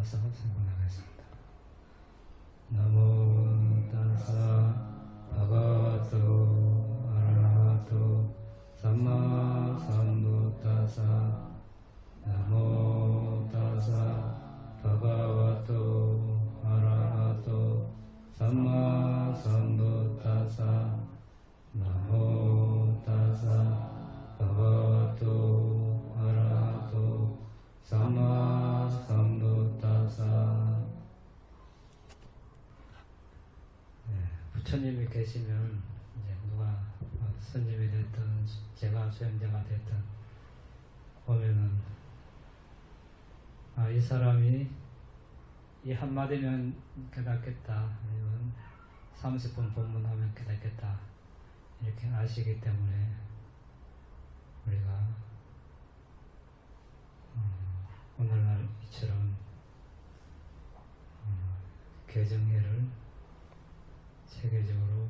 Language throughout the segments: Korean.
따라서 성공하겠습니다. 나모 따사 바가와토 아라하토 삼마 삼부타사 나모 따사 바가와토 아라하토 삼마 삼부타사 나모 따사 바가와토 아라하토 삼마 삼부타사. 부처님이 계시면 이제 누가 스님이 됐든 제가 수행자가 됐든 보면은 이 사람이 이 한마디면 깨닫겠다, 아니면 30분 법문하면 깨닫겠다, 이렇게 아시기 때문에 우리가 오늘날 이처럼 개정회를 세계적으로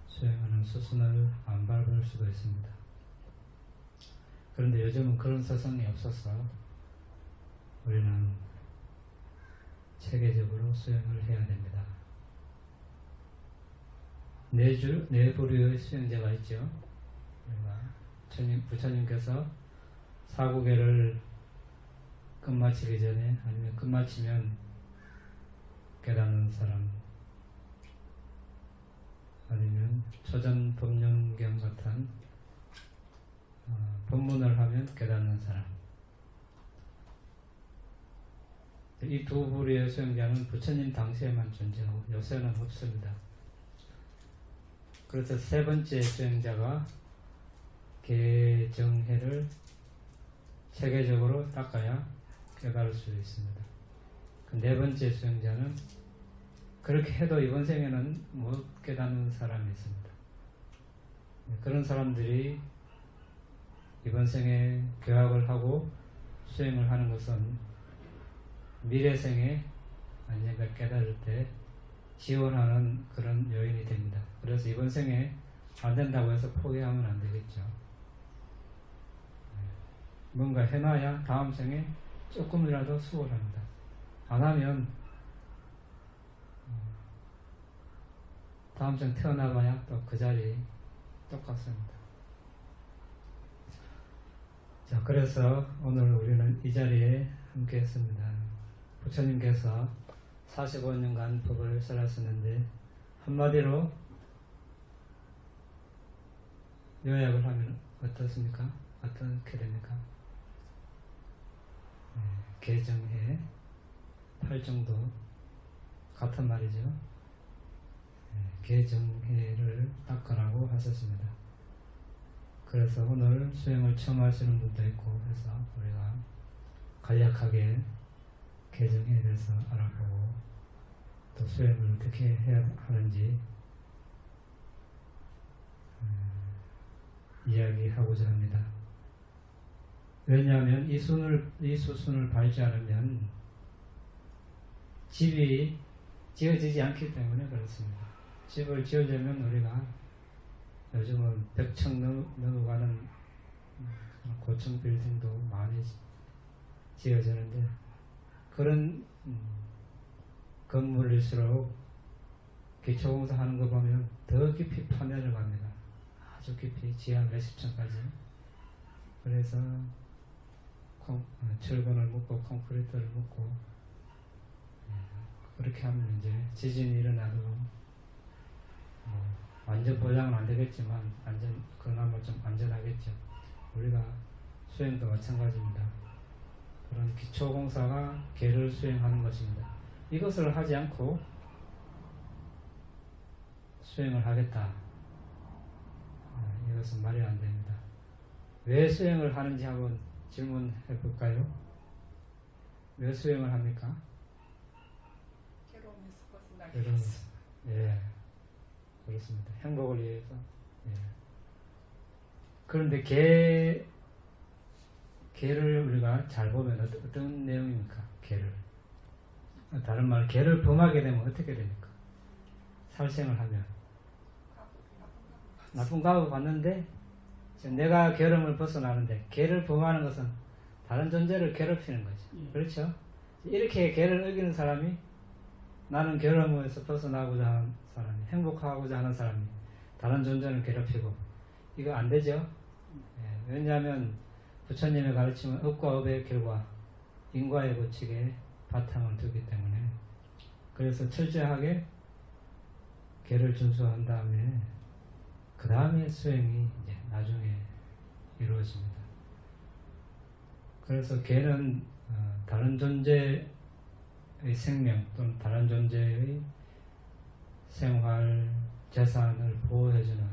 수행하는 수순을 안 밟을 수도 있습니다. 그런데 요즘은 그런 서성이 없어서 우리는 체계적으로 수행을 해야 됩니다. 네 부류의 수행자가 있죠. 부처님께서 사구계를 끝마치기 전에, 아니면 끝마치면 깨닫는 사람, 아니면 초전 법륜경 같은 법문을 하면 깨닫는 사람, 이 두 부류의 수행자는 부처님 당시에만 존재하고 요새는 없습니다. 그래서 세 번째 수행자가 개정해를 체계적으로 닦아야 깨달을 수 있습니다. 그 네 번째 수행자는 그렇게 해도 이번 생에는 못 깨닫는 사람이 있습니다. 그런 사람들이 이번 생에 교학을 하고 수행을 하는 것은 미래 생에 만약에 깨달을 때 지원하는 그런 요인이 됩니다. 그래서 이번 생에 안 된다고 해서 포기하면 안 되겠죠. 뭔가 해놔야 다음 생에 조금이라도 수월합니다. 안 하면 다음 생 태어나봐야 또 그 자리 똑같습니다. 자, 그래서 오늘 우리는 이 자리에 함께 했습니다. 부처님께서 45년간 법을 설하셨는데 한마디로 요약을 하면 어떻습니까? 어떻게 됩니까? 개정해 8정도 같은 말이죠. 개정해를 닦으라고 하셨습니다. 그래서 오늘 수행을 처음 하시는 분도 있고 해서 우리가 간략하게 개정해에 대해서 알아보고 또 수행을 어떻게 해야 하는지 이야기하고자 합니다. 왜냐하면 이 수순을 밟지 않으면 집이 지어지지 않기 때문에 그렇습니다. 집을 지으려면 우리가 요즘은 100층 넘어가는 고층 빌딩도 많이 지어지는데 그런 건물일수록 기초공사 하는 거 보면 더 깊이 파면을 갑니다. 아주 깊이 지하 몇십 층까지. 그래서 철근을 묶고 콘크리트를 묶고 그렇게 하면 이제 지진이 일어나도 완전 보장은 안 되겠지만 그나마 좀 안전하겠죠. 우리가 수행도 마찬가지입니다. 그런 기초공사가 계를 수행하는 것입니다. 이것을 하지 않고 수행을 하겠다. 이것은 말이 안 됩니다. 왜 수행을 하는지 한번 질문해 볼까요? 왜 수행을 합니까? 괴로움에서. 예, 그렇습니다. 행복을 위해서. 예. 그런데 개를 우리가 잘 보면 어떤 내용입니까? 개를. 다른 말, 개를 범하게 되면 어떻게 됩니까? 살생을 하면. 나쁜 가고 봤는데 내가 괴로움을 벗어나는데 개를 범하는 것은 다른 존재를 괴롭히는 거죠. 그렇죠? 이렇게 개를 어기는 사람이 나는 괴로움에서 벗어나고자 하는 사람이, 행복하고자 하는 사람이 다른 존재를 괴롭히고, 이거 안 되죠. 예, 왜냐하면 부처님의 가르침은 업과 업의 결과, 인과의 법칙에 바탕을 두기 때문에. 그래서 철저하게 계를 준수한 다음에 그 다음에 수행이 이제 나중에 이루어집니다. 그래서 개는 다른 존재의 생명 또는 다른 존재의 생활, 재산을 보호해주는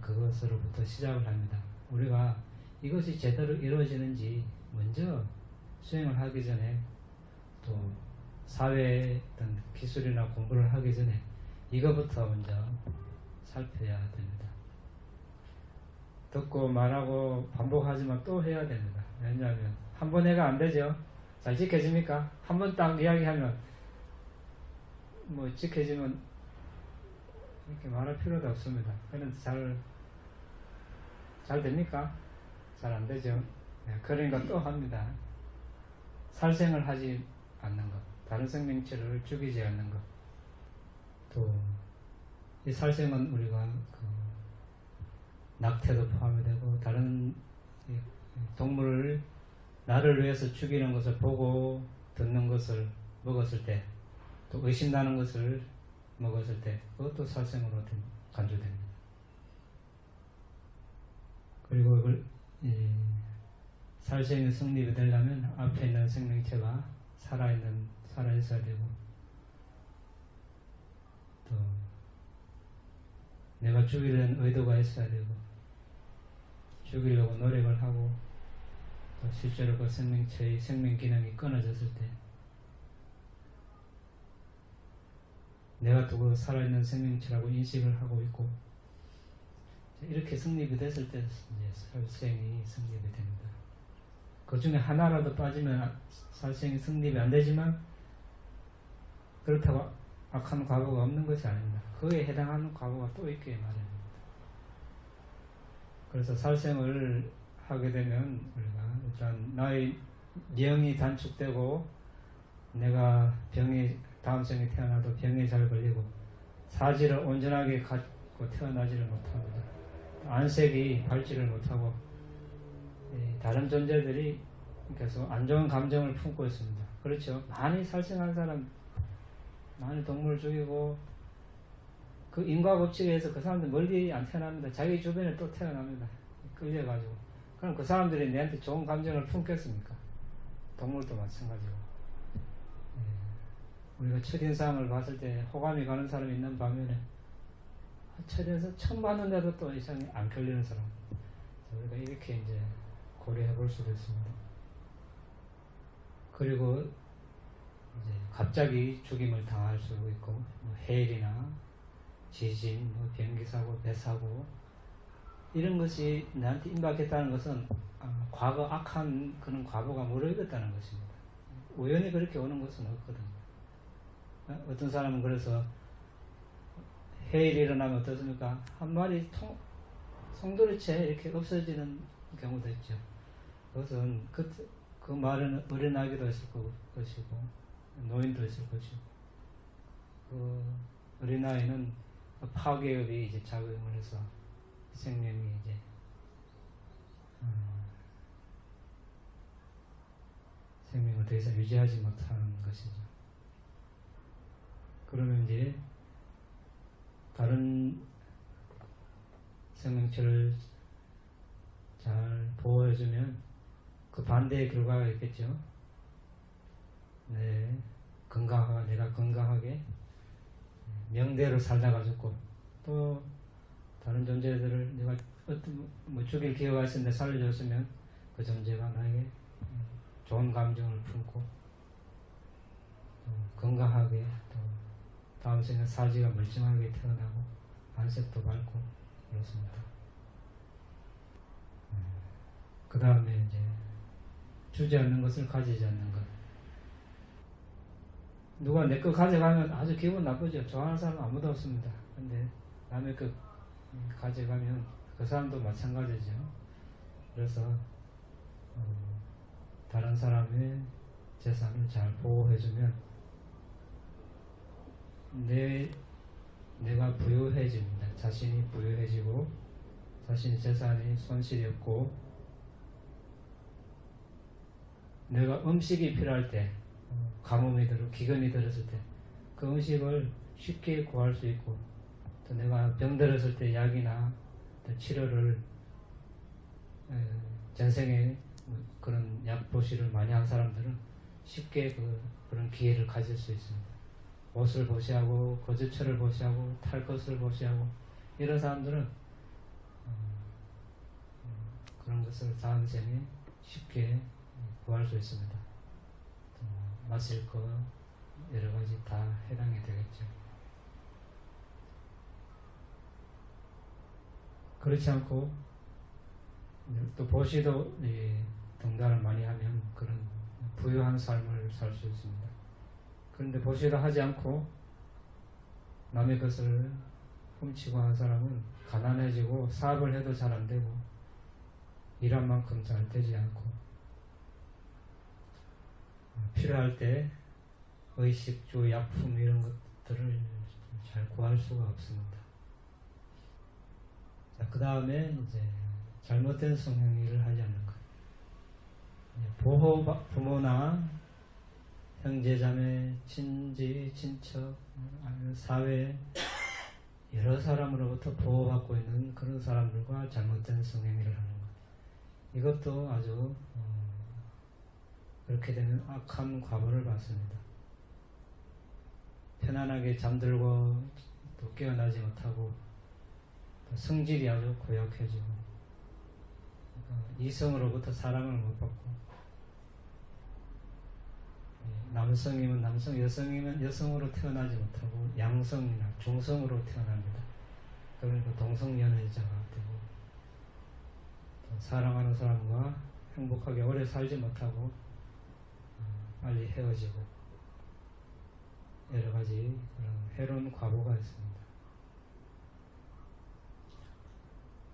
그것으로부터 시작을 합니다. 우리가 이것이 제대로 이루어지는지 먼저 수행을 하기 전에, 또 사회의 어떤 기술이나 공부를 하기 전에 이거부터 먼저 살펴야 됩니다. 듣고 말하고 반복하지만 또 해야 됩니다. 왜냐하면 한 번 해가 안 되죠. 잘 지켜집니까? 한 번 딱 이야기하면 뭐 지켜지면 이렇게 말할 필요도 없습니다. 그런데 잘 됩니까? 잘 안 되죠. 네, 그러니까 또 합니다. 살생을 하지 않는 것, 다른 생명체를 죽이지 않는 것. 또 이 살생은 우리가 낙태도 포함이 되고, 다른 동물을 나를 위해서 죽이는 것을 보고 듣는 것을 먹었을 때, 또 의심나는 것을 먹었을 때, 그것도 살생으로 간주됩니다. 그리고 살생이 성립이 되려면 앞에 있는 생명체가 살아있어야 되고, 또 내가 죽이려는 의도가 있어야 되고, 죽이려고 노력을 하고, 또 실제로 그 생명체의 생명 기능이 끊어졌을 때 내가 또 그 살아있는 생명체라고 인식을 하고 있고, 이렇게 성립이 됐을 때 이제 살생이 성립이 됩니다. 그 중에 하나라도 빠지면 살생이 성립이 안 되지만, 그렇다고 악한 과거가 없는 것이 아닙니다. 그에 해당하는 과거가 또 있게 마련입니다. 그래서 살생을 하게 되면 우리가 일단 나의 명이 단축되고, 내가 다음 생에 태어나도 병에 잘 걸리고, 사지를 온전하게 갖고 태어나지를 못합니다. 안색이 밝지를 못하고, 다른 존재들이 계속 안 좋은 감정을 품고 있습니다. 그렇죠. 많이 살생한 사람, 많이 동물을 죽이고, 그 인과 법칙에 의해서 그 사람들 멀리 안 태어납니다. 자기 주변에 또 태어납니다. 끌려가지고. 그럼 그 사람들이 내한테 좋은 감정을 품겠습니까? 동물도 마찬가지고. 우리가 첫인상을 봤을 때 호감이 가는 사람이 있는 반면에, 첫인상 처음 봤는데도 또 이상이 안 끌리는 사람, 우리가 이렇게 이제 고려해 볼 수도 있습니다. 그리고 이제 갑자기 죽임을 당할 수 있고, 뭐 해일이나 지진, 뭐 비행기사고, 배사고, 이런 것이 나한테 임박했다는 것은 과거 악한 그런 과거가 무르익었다는 것입니다. 우연히 그렇게 오는 것은 없거든요. 어떤 사람은 그래서 해일이 일어나면 어떻습니까? 한 마리 송두리째 이렇게 없어지는 경우도 있죠. 그것은 그 말은 어린아기도 있을 것이고, 노인도 있을 것이고, 그 어린아이는 파괴업이 이제 작용을 해서 생명이 이제 생명을 더 이상 유지하지 못하는 것이죠. 그러면 이제 다른 생명체를 잘 보호해주면 그 반대의 결과가 있겠죠. 내가 건강하게 명대로 살다가 죽고, 또 다른 존재들을 내가 죽일 기회가 있었는데 살려줬으면 그 존재가 나에게 좋은 감정을 품고, 건강하게, 또 다음 생에 사지가 멀쩡하게 태어나고 안색도 밝고 그렇습니다. 그 다음에 이제 주지 않는 것을 가지지 않는 것. 누가 내 거 가져가면 아주 기분 나쁘죠. 좋아하는 사람은 아무도 없습니다. 근데 남의 거 가져가면 그 사람도 마찬가지죠. 그래서 다른 사람의 재산을 잘 보호해주면 내가 부유해집니다. 자신이 부유해지고 자신의 재산이 손실이 없고 내가 음식이 필요할 때 가뭄이 들어 기근이 들었을 때 그 음식을 쉽게 구할 수 있고 또 내가 병들었을 때 약이나 치료를 전생에 그런 약 보시를 많이 한 사람들은 쉽게 그런 기회를 가질 수 있습니다. 옷을 보시하고 거주처를 보시하고 탈 것을 보시하고 이런 사람들은 그런 것을 다음 생에 쉽게 구할 수 있습니다. 마실 거 여러 가지 다 해당이 되겠죠. 그렇지 않고 또 보시도 등단을 많이 하면 그런 부유한 삶을 살 수 있습니다. 그런데 보시도 하지 않고 남의 것을 훔치고 한 사람은 가난해지고 사업을 해도 잘 안 되고 일한 만큼 잘 되지 않고 필요할 때 의식주, 약품 이런 것들을 잘 구할 수가 없습니다. 자, 그 다음에 이제 잘못된 성행위를 하지 않는 것. 보호 부모나 형제자매, 친지, 친척, 사회 여러 사람으로부터 보호받고 있는 그런 사람들과 잘못된 성행위를 하는 것. 이것도 아주 그렇게 되면 악한 과보를 받습니다. 편안하게 잠들고 또 깨어나지 못하고 또 성질이 아주 고약해지고 이성으로부터 사랑을 못 받고 남성이면 남성, 여성이면 여성으로 태어나지 못하고 양성이나 중성으로 태어납니다. 그러니까 동성연애자가 되고 또 사랑하는 사람과 행복하게 오래 살지 못하고 빨리 헤어지고 여러 가지 그런 해로운 과보가 있습니다.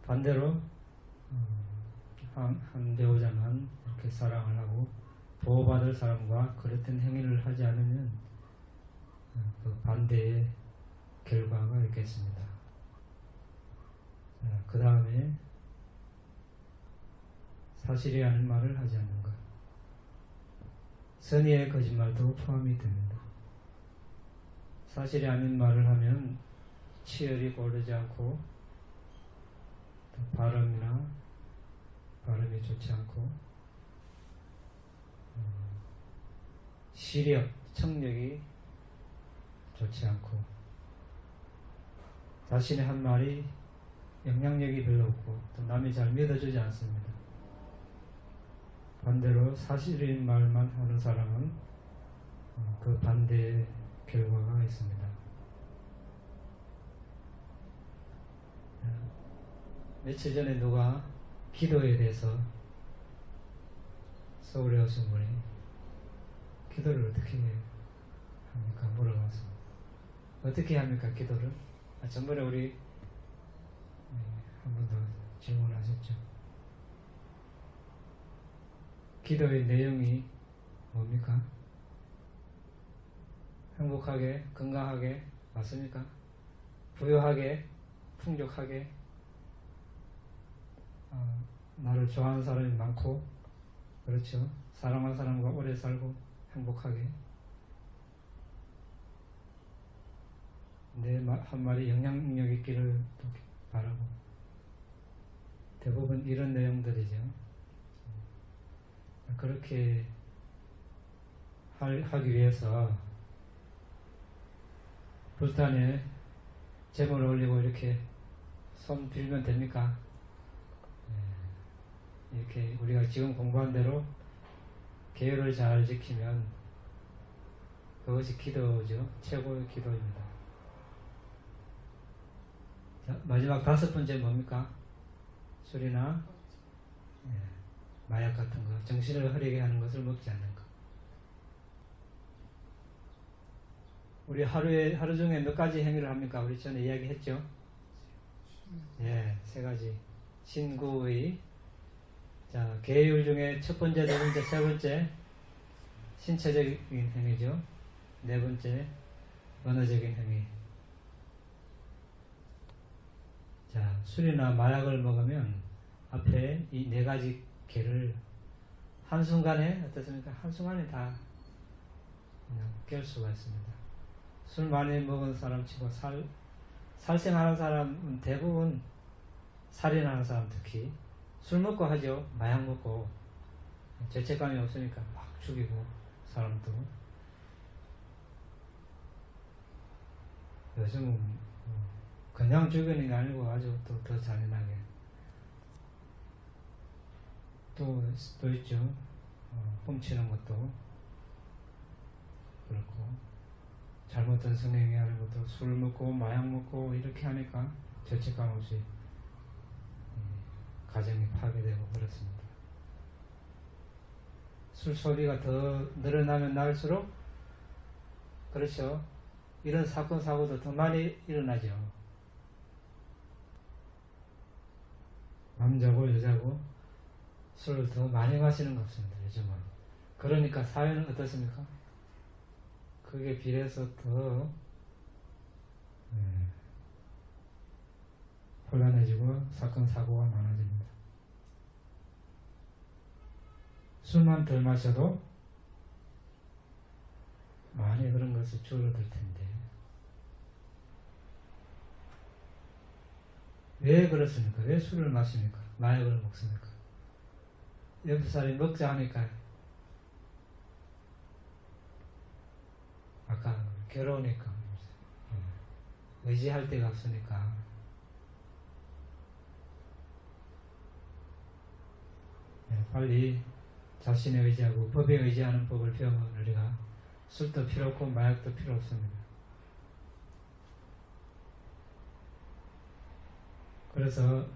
반대로 한 배우자만 이렇게 사랑을 하고 보호받을 사람과 그릇된 행위를 하지 않으면 그 반대의 결과가 있겠습니다. 그 다음에 사실이 아닌 말을 하지 않는 것. 선의의 거짓말도 포함이 됩니다. 사실이 아닌 말을 하면 치열이 고르지 않고 발음이 좋지 않고 시력, 청력이 좋지 않고 자신의 한 말이 영향력이 별로 없고 또 남이 잘 믿어주지 않습니다. 반대로 사실인 말만 하는 사람은 그 반대의 결과가 있습니다. 며칠 전에 누가 기도에 대해서 서울에 오신 분이 기도를 어떻게 합니까? 물어봤습니다. 어떻게 합니까? 기도를? 전번에 우리 한 번 더 질문하셨죠. 기도의 내용이 뭡니까? 행복하게, 건강하게, 맞습니까? 부유하게, 풍족하게, 나를 좋아하는 사람이 많고, 그렇죠. 사랑하는 사람과 오래 살고 행복하게. 내 한 말이 영향력 있기를 바라고. 대부분 이런 내용들이죠. 그렇게 하기 위해서 불단에 제물을 올리고 이렇게 손 빌면 됩니까? 이렇게 우리가 지금 공부한 대로 계율을 잘 지키면 그것이 기도죠. 최고의 기도입니다. 자, 마지막 5번째 뭡니까? 술이나 마약 같은 거, 정신을 흐리게 하는 것을 먹지 않는 것. 우리 하루 중에 몇 가지 행위를 합니까? 우리 전에 이야기했죠? 예, 3가지. 신구의 자, 계율 중에 첫 번째, 두 번째, 세 번째 신체적인 행위죠. 네 번째, 언어적인 행위. 자, 술이나 마약을 먹으면 앞에 이 네 가지 개를 한순간에, 어떻습니까? 한순간에 다 그냥 깰 수가 있습니다. 술 많이 먹은 사람 치고 살생하는 사람은 대부분, 살인하는 사람 특히 술 먹고 하죠. 마약 먹고 죄책감이 없으니까 막 죽이고 사람도. 요즘은 그냥 죽이는 게 아니고 아주 또 더 잔인하게 또 있죠. 훔치는 것도 그렇고, 잘못된 성행위 하는 것도, 술 먹고 마약 먹고 이렇게 하니까 죄책감 없이 가정이 파괴되고 그렇습니다. 술 소비가 더 늘어나면 날수록, 그렇죠, 이런 사건 사고도 더 많이 일어나죠. 남자고 여자고 술을 더 많이 마시는 것 같습니다. 요즘은. 그러니까 사회는 어떻습니까? 그게 비례해서 더 혼란해지고 사건 사고가 많아집니다. 술만 덜 마셔도 많이 그런 것이 줄어들 텐데 왜 그렇습니까? 왜 술을 마십니까? 마약을 먹습니까? 옆에 사람이 먹자 하니까, 아까 괴로우니까, 의지할 데가 없으니까. 빨리 자신에 의지하고 법에 의지하는 법을 배우면 우리가 술도 필요 없고 마약도 필요 없습니다. 그래서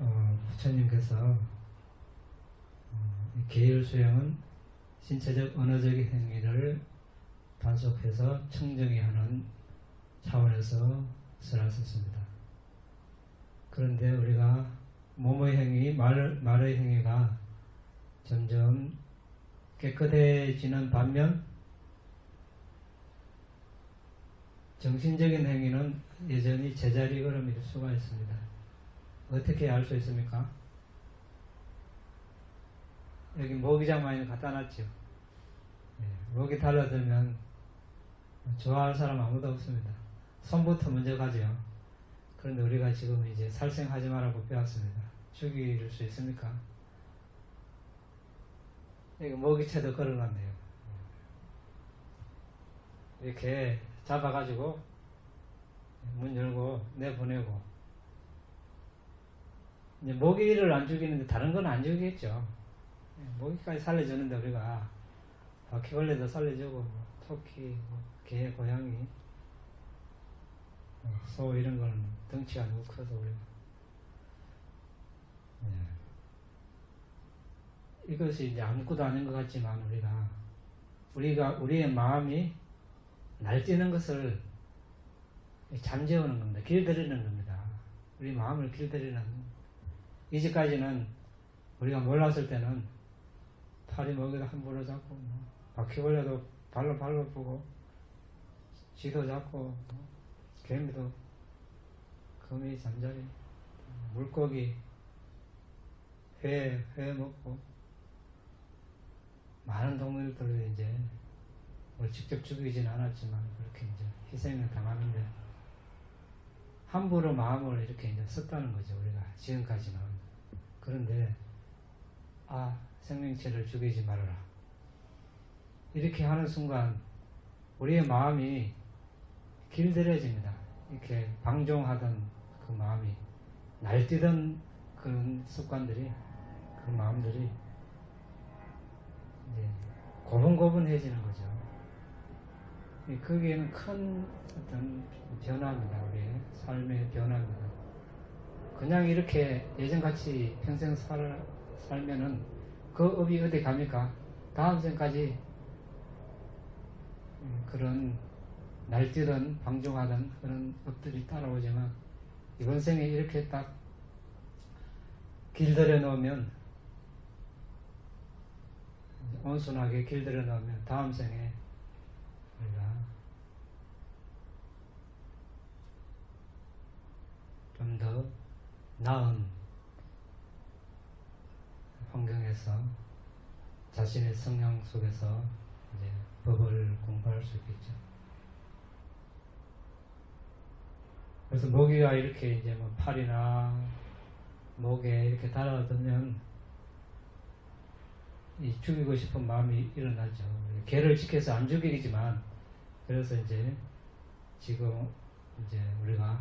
부처님께서 계율 수행은 신체적 언어적인 행위를 단속해서 청정히 하는 차원에서 쓰라셨습니다. 그런데 우리가 몸의 행위, 말의 행위가 점점 깨끗해지는 반면 정신적인 행위는 여전히 제자리 걸음일 수가 있습니다. 어떻게 알 수 있습니까? 여기 모기장 많이 갖다 놨죠. 모기 달라들면 좋아할 사람 아무도 없습니다. 손부터 먼저 가죠. 그런데 우리가 지금 이제 살생하지 말라고 배웠습니다. 죽일 수 있습니까? 여기 모기채도 걸어놨네요. 이렇게 잡아가지고 문 열고 내보내고, 이제 모기를 안 죽이는데 다른 건 안 죽이겠죠. 모기까지 살려주는데 우리가 바퀴벌레도 살려주고, 토끼, 개, 고양이, 소 이런 거는 덩치가 너무 커서 우리가. 이것이 이제 아무것도 아닌 것 같지만 우리의 마음이 날뛰는 것을 잠재우는 겁니다. 길들이는 겁니다. 우리 마음을 길들이는. 이제까지는 우리가 몰랐을 때는 파리 먹이도 함부로 잡고, 바퀴벌레도 발로 밟아보고, 쥐도 잡고, 개미도, 거미, 잠자리, 물고기, 회 먹고, 많은 동물들을 이제 직접 죽이진 않았지만 그렇게 이제 희생을 당하는데, 함부로 마음을 이렇게 이제 썼다는 거죠, 우리가 지금까지는. 그런데 생명체를 죽이지 말아라, 이렇게 하는 순간 우리의 마음이 길들여집니다. 이렇게 방종하던 그 마음이, 날뛰던 그런 습관들이, 그 마음들이 이제 고분고분해지는 거죠. 거기에는 큰 어떤 변화입니다. 우리의 삶의 변화입니다. 그냥 이렇게 예전같이 평생 살면은 그 업이 어디 갑니까? 다음 생까지 그런 날뛰던 방종하던 그런 업들이 따라오지만, 이번 생에 이렇게 딱 길들여 놓으면 온순하게 길들여 놓으면 다음 생에 우리가 좀 더 나은 환경에서 자신의 성향 속에서 이제 법을 공부할 수 있겠죠. 그래서 모기가 이렇게 이제 뭐 팔이나 목에 이렇게 달아두면 이 죽이고 싶은 마음이 일어나죠. 개를 지켜서 안 죽이지만, 그래서 이제 지금 이제 우리가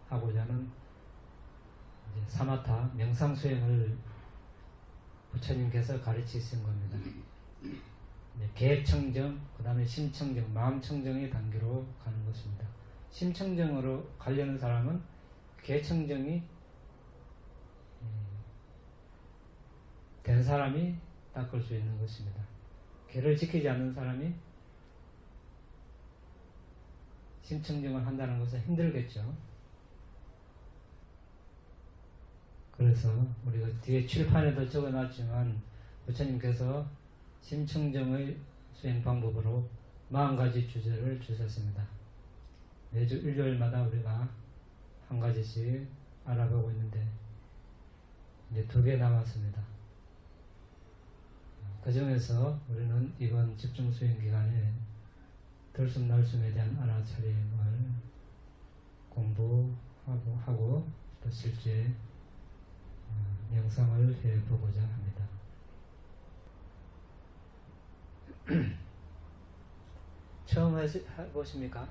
하고자 하는 이제 사마타 명상 수행을 부처님께서 가르치신 겁니다. 개청정, 그 다음에 심청정, 마음청정의 단계로 가는 것입니다. 심청정으로 가려는 사람은 개청정이 된 사람이 닦을 수 있는 것입니다. 개를 지키지 않는 사람이 심청정을 한다는 것은 힘들겠죠. 그래서 우리가 뒤에 칠판에도 적어놨지만 부처님께서 심청정의 수행 방법으로 40가지 주제를 주셨습니다. 매주 일요일마다 우리가 한 가지씩 알아보고 있는데 이제 2개 남았습니다. 그 중에서 우리는 이번 집중 수행 기간에 들숨날숨에 대한 알아차림을 공부하고 또 실제 명상을 해보고자 합니다. 처음 해보십니까?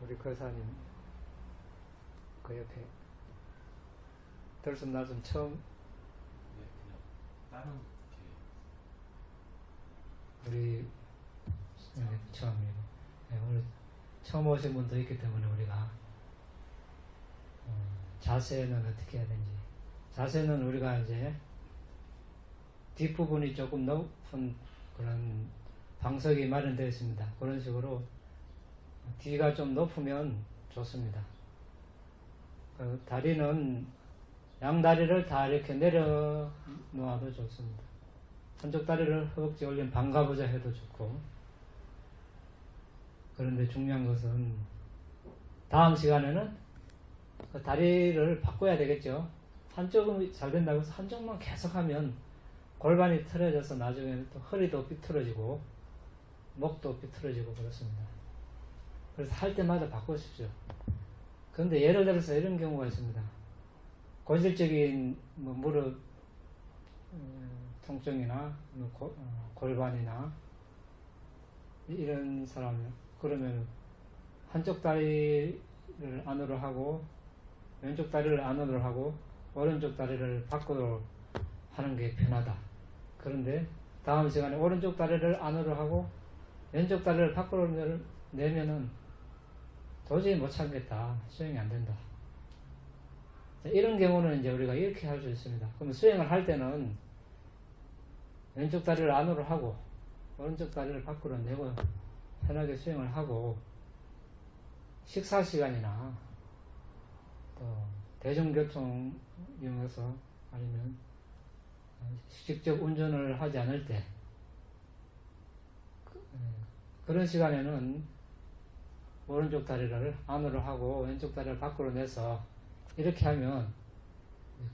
우리 거사님 그 옆에 들숨날숨 처음? 네, 그냥 다른 우리 처음이에요. 네, 오늘 처음 오신 분도 있기 때문에 우리가 자세는 어떻게 해야 되는지, 자세는 우리가 이제 뒷부분이 조금 높은 그런 방석이 마련되어 있습니다. 그런 식으로 뒤가 좀 높으면 좋습니다. 그 다리는 양다리를 다 이렇게 내려 놓아도 좋습니다. 한쪽 다리를 허벅지 올린 반가부자 해도 좋고, 그런데 중요한 것은 다음 시간에는 그 다리를 바꿔야 되겠죠. 한쪽은 잘 된다고 해서 한쪽만 계속하면 골반이 틀어져서 나중에는 또 허리도 삐뚤어지고 목도 삐뚤어지고 그렇습니다. 그래서 할 때마다 바꾸십시오. 그런데 예를 들어서 이런 경우가 있습니다. 고질적인 뭐 무릎 통증이나 골반이나 이런 사람, 그러면 한쪽 다리를 안으로 하고 왼쪽 다리를 안으로 하고 오른쪽 다리를 밖으로 하는 게 편하다. 그런데 다음 시간에 오른쪽 다리를 안으로 하고 왼쪽 다리를 밖으로 내면은 도저히 못 참겠다. 수행이 안 된다. 이런 경우는 이제 우리가 이렇게 할 수 있습니다. 그러면 수행을 할 때는 왼쪽 다리를 안으로 하고 오른쪽 다리를 밖으로 내고 편하게 수행을 하고, 식사 시간이나 또 대중교통 이용해서 아니면 직접 운전을 하지 않을 때 그런 시간에는 오른쪽 다리를 안으로 하고 왼쪽 다리를 밖으로 내서 이렇게 하면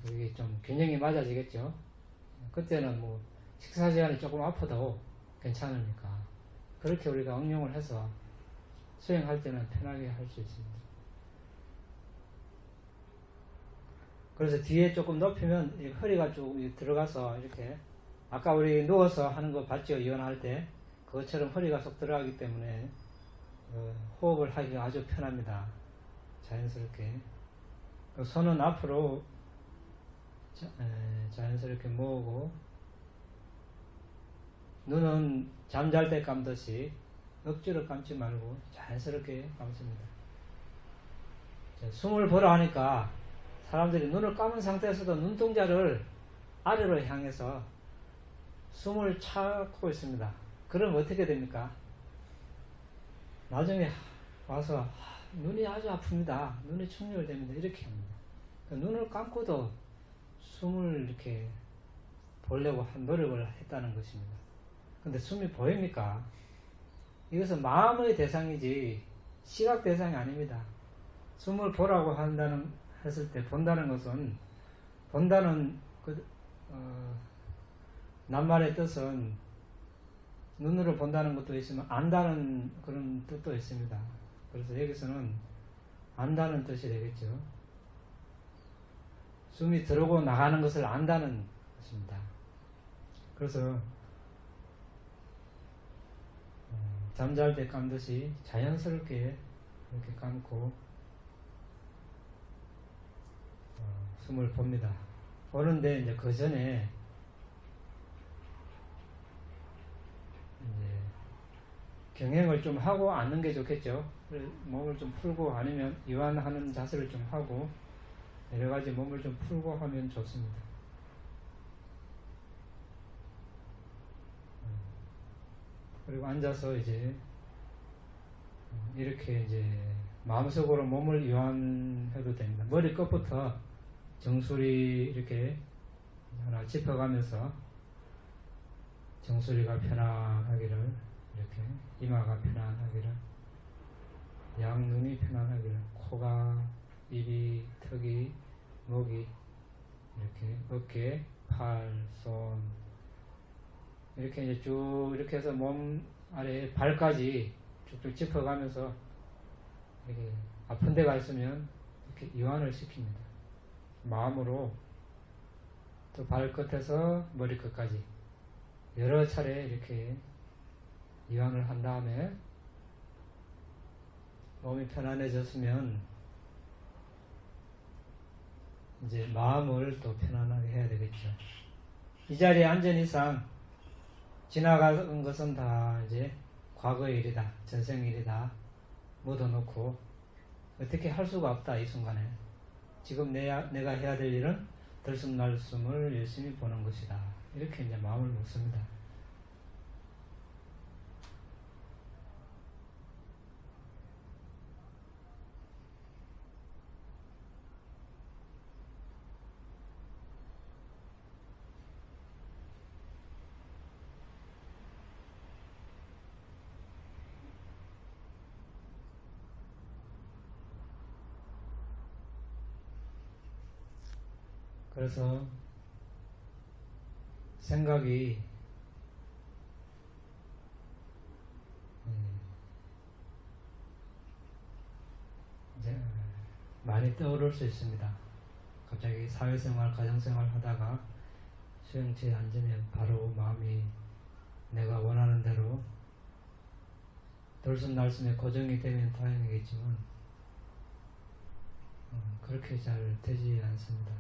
그게 좀 균형이 맞아지겠죠. 그때는 뭐 식사 시간이 조금 아파도 괜찮으니까 그렇게 우리가 응용을 해서 수행할 때는 편하게 할 수 있습니다. 그래서 뒤에 조금 높이면 허리가 조금 들어가서 이렇게 아까 우리 누워서 하는 거 봤죠? 이완할 때 그것처럼 허리가 쏙 들어가기 때문에 호흡을 하기가 아주 편합니다. 자연스럽게 손은 앞으로 자연스럽게 모으고 눈은 잠잘 때 감듯이 억지로 감지 말고 자연스럽게 감습니다. 숨을 보라 하니까 사람들이 눈을 감은 상태에서도 눈동자를 아래로 향해서 숨을 찾고 있습니다. 그럼 어떻게 됩니까? 나중에 와서 눈이 아주 아픕니다. 눈이 충혈됩니다. 이렇게 합니다. 눈을 감고도 숨을 이렇게 보려고 한 노력을 했다는 것입니다. 근데 숨이 보입니까? 이것은 마음의 대상이지 시각 대상이 아닙니다. 숨을 보라고 했을 때 본다는 것은 본다는 낱말의 뜻은 눈으로 본다는 것도 있지만 안다는 그런 뜻도 있습니다. 그래서 여기서는 안다는 뜻이 되겠죠. 숨이 들어오고 나가는 것을 안다는 것입니다. 그래서 잠잘 때 감듯이 자연스럽게 이렇게 감고 숨을 봅니다. 보는데 이제 그 전에 이제 경행을 좀 하고 앉는 게 좋겠죠. 몸을 좀 풀고 아니면 이완하는 자세를 좀 하고 여러 가지 몸을 좀 풀고 하면 좋습니다. 그리고 앉아서 이제 이렇게 이제 마음속으로 몸을 이완해도 됩니다. 머리 끝부터 정수리 이렇게 하나 짚어가면서 정수리가 편안하기를, 이렇게 이마가 편안하기를, 양눈이 편안하기를, 코가, 입이, 턱이, 목이, 이렇게 어깨, 팔, 손 이렇게 이제 쭉 이렇게 해서 몸 아래 발까지 쭉쭉 짚어가면서 이렇게 아픈 데가 있으면 이렇게 이완을 시킵니다. 마음으로 또 발끝에서 머리끝까지 여러 차례 이렇게 이완을 한 다음에 몸이 편안해졌으면 이제 마음을 또 편안하게 해야 되겠죠. 이 자리에 앉은 이상 지나간 것은 다 이제 과거의 일이다, 전생 일이다 묻어놓고 어떻게 할 수가 없다. 이 순간에 지금 내가 해야 될 일은 들숨날숨을 열심히 보는 것이다. 이렇게 이제 마음을 먹습니다. 그래서 생각이 이제 많이 떠오를 수 있습니다. 갑자기 사회생활, 가정생활 하다가 수영체에 앉으면 바로 마음이 내가 원하는 대로 들숨날숨에 고정이 되면 다행이겠지만 그렇게 잘 되지 않습니다.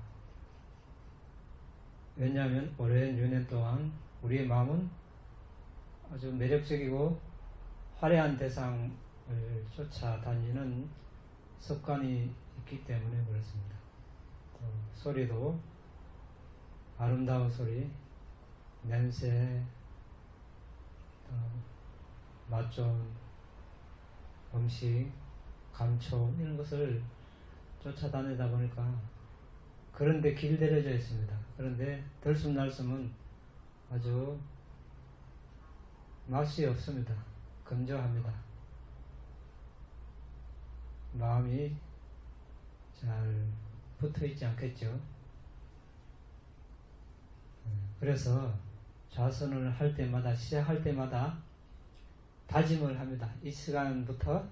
왜냐하면 오랜 유년 동안 우리의 마음은 아주 매력적이고 화려한 대상을 쫓아다니는 습관이 있기 때문에 그렇습니다. 소리도 아름다운 소리, 냄새, 맛 좋은 음식, 감촉 이런 것을 쫓아다니다 보니까 그런데 길들여져 있습니다. 그런데 들숨날숨은 아주 맛이 없습니다. 건조합니다. 마음이 잘 붙어있지 않겠죠. 그래서 좌선을 할 때마다, 시작할 때마다 다짐을 합니다. 이 시간부터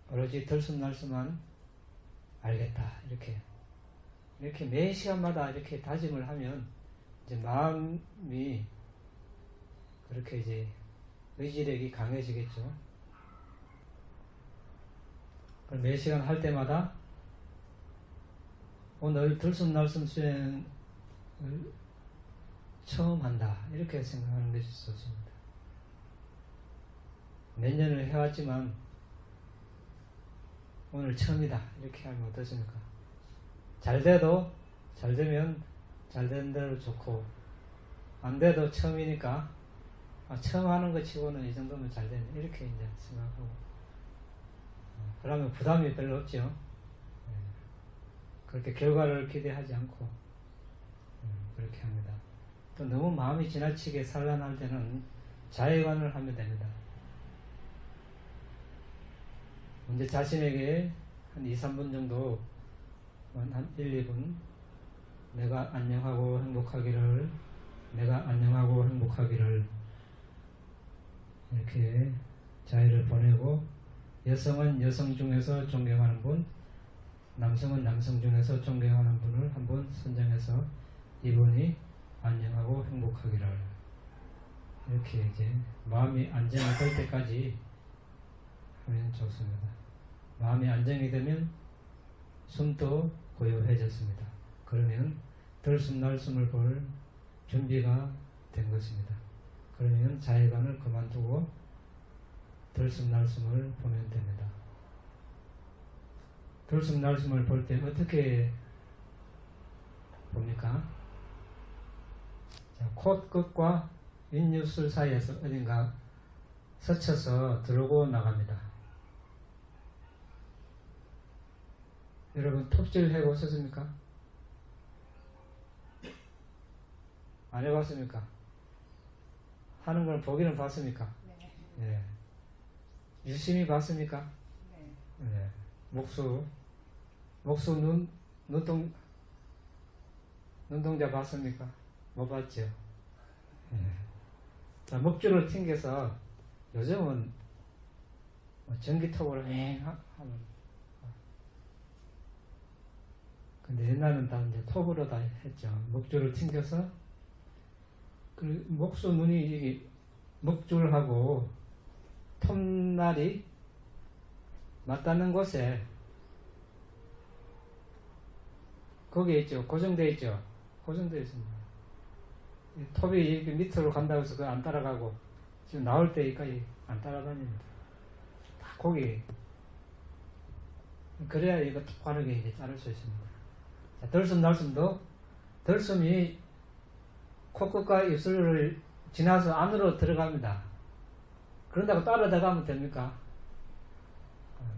오로지 들숨날숨만 알겠다. 이렇게 매 시간마다 이렇게 다짐을 하면 이제 마음이 그렇게 이제 의지력이 강해지겠죠. 그럼 매 시간 할 때마다 오늘 들숨날숨 수행을 처음 한다. 이렇게 생각하는 것이 좋습니다. 몇 년을 해왔지만 오늘 처음이다. 이렇게 하면 어떻습니까? 잘 되면 잘 된 대로 좋고 안 돼도 처음이니까 처음 하는 것 치고는 이 정도면 잘 되네. 이렇게 이제 생각하고 그러면 부담이 별로 없죠. 그렇게 결과를 기대하지 않고 그렇게 합니다. 또 너무 마음이 지나치게 산란할 때는 자해관을 하면 됩니다. 먼저 자신에게 한 2, 3분 정도, 한 1, 2분 내가 안녕하고 행복하기를, 내가 안녕하고 행복하기를 이렇게 자해를 보내고, 여성은 여성 중에서 존경하는 분, 남성은 남성 중에서 존경하는 분을 한 분 선정해서 이분이 안녕하고 행복하기를, 이렇게 이제 마음이 안정이 될 때까지 하면 좋습니다. 마음이 안정이 되면 숨도 고요해졌습니다. 그러면 들숨 날숨을 볼 준비가 된 것입니다. 그러면 자해관을 그만두고 들숨 날숨을 보면 됩니다. 들숨 날숨을 볼 때 어떻게 봅니까? 자, 콧끝과 윗입술 사이에서 어딘가 스쳐서 들어오고 나갑니다. 여러분 톱질 해보셨습니까? 안 해봤습니까? 하는 걸 보기는 봤습니까? 네. 예. 유심히 봤습니까? 네. 예. 목수 눈동자 봤습니까? 못 봤죠? 예. 자, 목줄을 튕겨서 요즘은 전기톱으로 하면, 근데 옛날은 다 이제 톱으로 다 했죠. 목줄을 튕겨서, 그 목수 눈이 목줄하고 톱날이 맞닿는 곳에 거기에 있죠. 고정되어 있죠. 고정되어 있습니다. 톱이 이렇게 밑으로 간다고 해서 그거 안 따라가고, 지금 나올 때까지 안 따라다닙니다. 다 거기. 그래야 이거 바르게 이제 자를 수 있습니다. 자, 들숨 날숨도 들숨이 코끝과 입술을 지나서 안으로 들어갑니다. 그런다고 따라 들어가면 됩니까?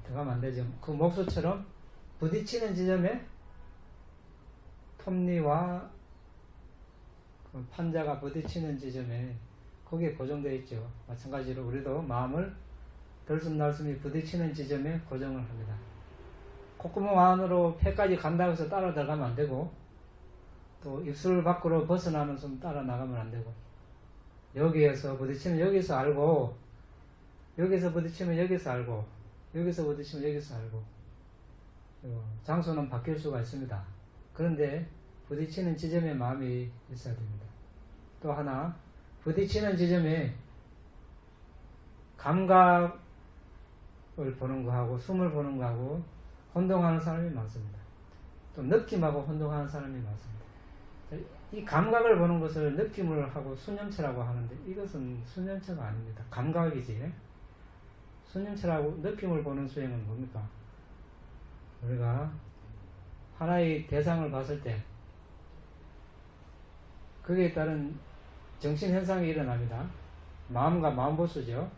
들어가면 안 되죠. 그 목수처럼 부딪히는 지점에 톱니와 그 판자가 부딪히는 지점에 거기에 고정되어 있죠. 마찬가지로 우리도 마음을 들숨 날숨이 부딪히는 지점에 고정을 합니다. 콧구멍 안으로 폐까지 간다고 해서 따라 들어가면 안 되고, 또 입술 밖으로 벗어나는 숨 따라 나가면 안 되고, 여기에서 부딪히면 여기서 알고, 여기서 부딪히면 여기서 알고, 여기서 부딪히면 여기서 알고, 장소는 바뀔 수가 있습니다. 그런데 부딪히는 지점에 마음이 있어야 됩니다. 또 하나, 부딪히는 지점에 감각을 보는 거하고 숨을 보는 거하고 혼동하는 사람이 많습니다. 또 느낌하고 혼동하는 사람이 많습니다. 이 감각을 보는 것을 느낌을 하고 수념체라고 하는데, 이것은 수념체가 아닙니다. 감각이지. 수념체라고 느낌을 보는 수행은 뭡니까? 우리가 하나의 대상을 봤을 때 거기에 따른 정신현상이 일어납니다. 마음과 마음보수죠.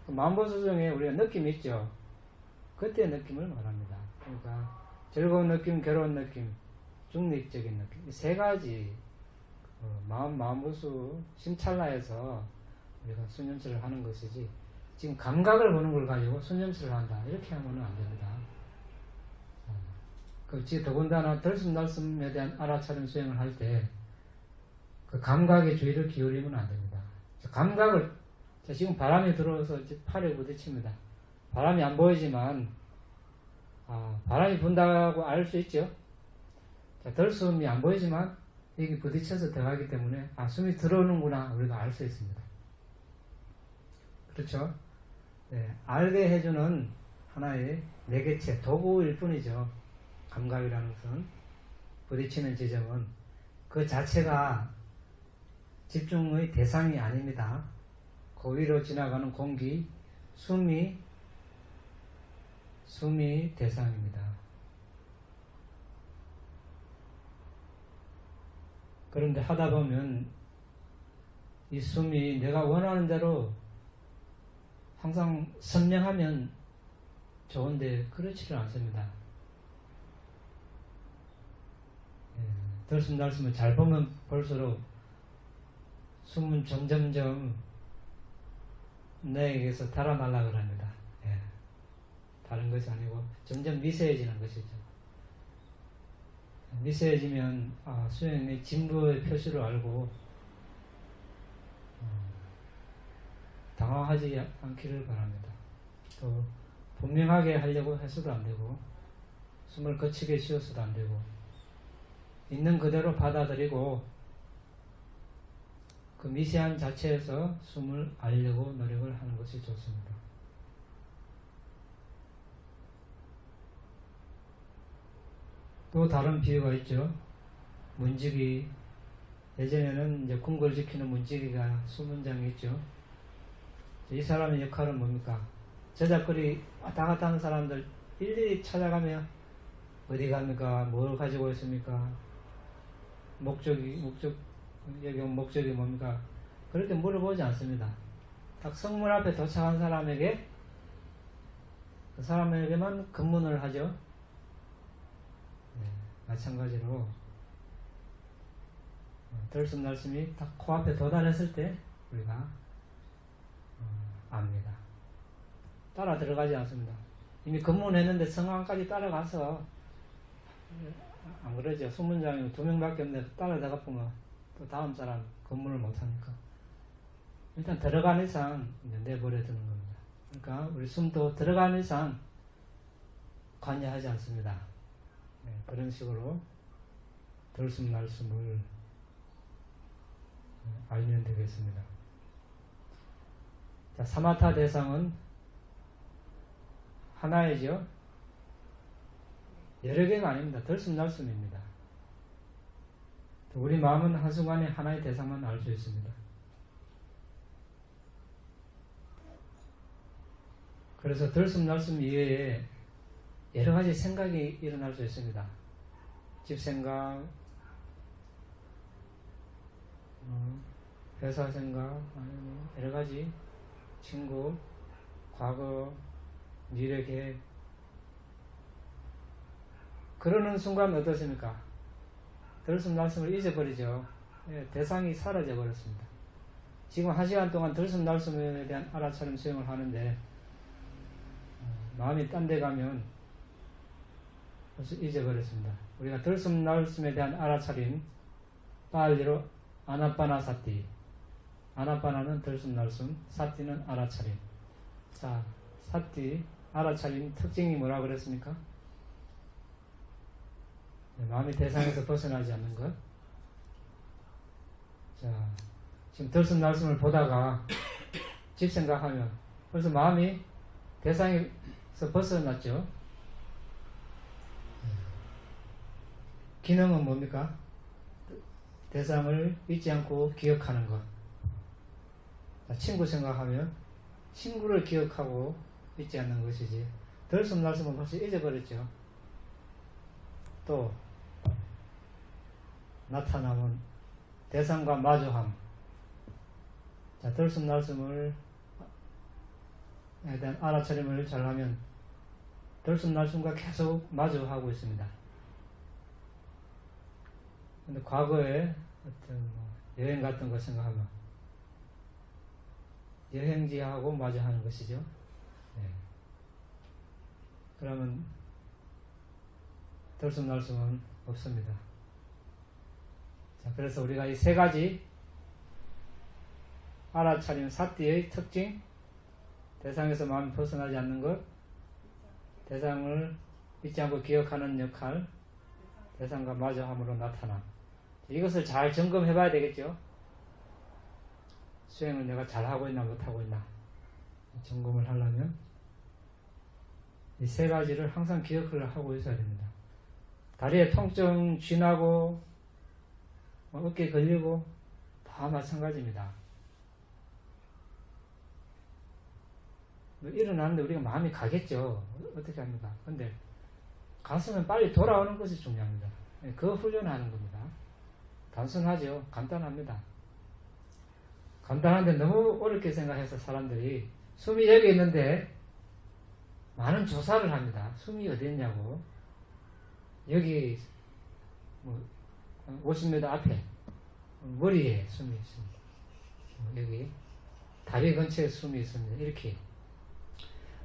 그 마음보수 중에 우리가 느낌이 있죠. 그때 느낌을 말합니다. 그러니까 즐거운 느낌, 괴로운 느낌, 중립적인 느낌, 이 세 가지 마음보수 심찰나에서 우리가 수념치를 하는 것이지, 지금 감각을 보는 걸 가지고 수념치를 한다 이렇게 하면 안 됩니다. 더군다나 들숨 날숨에 대한 알아차림 수행을 할 때 그 감각에 주의를 기울이면 안 됩니다. 감각을, 지금 바람이 들어와서 팔에 부딪힙니다. 바람이 안 보이지만 바람이 분다고 알 수 있죠. 들숨이 안 보이지만 여기 부딪혀서 들어가기 때문에 숨이 들어오는구나 우리가 알 수 있습니다. 그렇죠? 네, 알게 해주는 하나의 매개체, 도구일 뿐이죠. 감각이라는 것은, 부딪히는 지점은 그 자체가 집중의 대상이 아닙니다. 그 위로 지나가는 공기, 숨이 대상입니다. 그런데 하다 보면 이 숨이 내가 원하는 대로 항상 선명하면 좋은데 그렇지를 않습니다. 들숨날숨을 잘 보면 볼수록 숨은 점점점 내에게서 달아나려고 합니다. 예. 다른 것이 아니고 점점 미세해지는 것이죠. 미세해지면 수행의 진보의 표시를 알고 당황하지 않기를 바랍니다. 또 분명하게 하려고 해서도 안 되고 숨을 거치게 쉬어서도 안 되고 있는 그대로 받아들이고 그 미세한 자체에서 숨을 알려고 노력을 하는 것이 좋습니다. 또 다른 비유가 있죠. 문지기. 예전에는 이제 궁궐 지키는 문지기가 수문장이 있죠. 이 사람의 역할은 뭡니까? 저작거리 왔다 갔다 하는 사람들 일일이 찾아가며 어디 갑니까? 뭘 가지고 있습니까? 여기 온 목적이 뭡니까? 그렇게 물어보지 않습니다. 딱 성문 앞에 도착한 사람에게 그 사람에게만 검문을 하죠. 네, 마찬가지로 들숨날숨이 딱 코앞에 도달했을 때 우리가 압니다. 따라 들어가지 않습니다. 이미 검문했는데 성안까지 따라가서 안 그러죠. 수문장이 2명밖에 없는데 따라 들어가 보면 또 다음 사람 검문을 못하니까 일단 들어간 이상 내버려 두는 겁니다. 그러니까 우리 숨도 들어간 이상 관여하지 않습니다. 네, 그런 식으로 들숨날숨을 알면 되겠습니다. 자, 사마타 대상은 하나이죠. 여러 개가 아닙니다. 들숨날숨입니다. 우리 마음은 한순간에 하나의 대상만 알 수 있습니다. 그래서 들숨날숨 이외에 여러 가지 생각이 일어날 수 있습니다. 집생각, 회사 생각, 아니면 여러 가지 친구, 과거, 미래 계획. 그러는 순간 어떻습니까? 들숨날숨을 잊어버리죠. 예, 대상이 사라져 버렸습니다. 지금 1시간 동안 들숨날숨에 대한 알아차림 수행을 하는데 마음이 딴 데 가면 벌써 잊어버렸습니다. 우리가 들숨날숨에 대한 알아차림, 빨리로 아나빠나사티. 아나빠나는 들숨날숨, 사티는 알아차림. 자, 사티, 알아차림 특징이 뭐라 그랬습니까? 마음이 대상에서 벗어나지 않는 것. 자, 지금 들숨날숨을 보다가 집생각하면 벌써 마음이 대상에서 벗어났죠. 기능은 뭡니까? 대상을 잊지 않고 기억하는 것. 자, 친구 생각하면 친구를 기억하고 잊지 않는 것이지. 들숨날숨은 벌써 잊어버렸죠. 또 나타나면 대상과 마주함. 자, 들숨날숨을 에 대한 알아차림을 잘하면 들숨날숨과 계속 마주하고 있습니다. 근데 과거에 어떤 여행 같은 거 생각하면 여행지하고 마주하는 것이죠. 네. 그러면 들숨날숨은 없습니다. 자, 그래서 우리가 이 3가지 알아차림 사띠의 특징, 대상에서 마음이 벗어나지 않는 것, 대상을 잊지 않고 기억하는 역할, 대상과 마주함으로 나타남. 이것을 잘 점검해 봐야 되겠죠. 수행을 내가 잘하고 있나 못하고 있나 점검을 하려면 이 3가지를 항상 기억을 하고 있어야 됩니다. 다리에 통증 쥐나고 어깨 걸리고 다 마찬가지입니다. 일어나는데 우리가 마음이 가겠죠. 어떻게 합니까? 근데 갔으면 빨리 돌아오는 것이 중요합니다. 그 훈련하는 겁니다. 단순하죠. 간단합니다. 간단한데 너무 어렵게 생각해서 사람들이 숨이 여기 있는데 많은 조사를 합니다. 숨이 어디 있냐고. 여기 50m 앞에 머리에 숨이 있습니다. 여기 다리 근처에 숨이 있습니다. 이렇게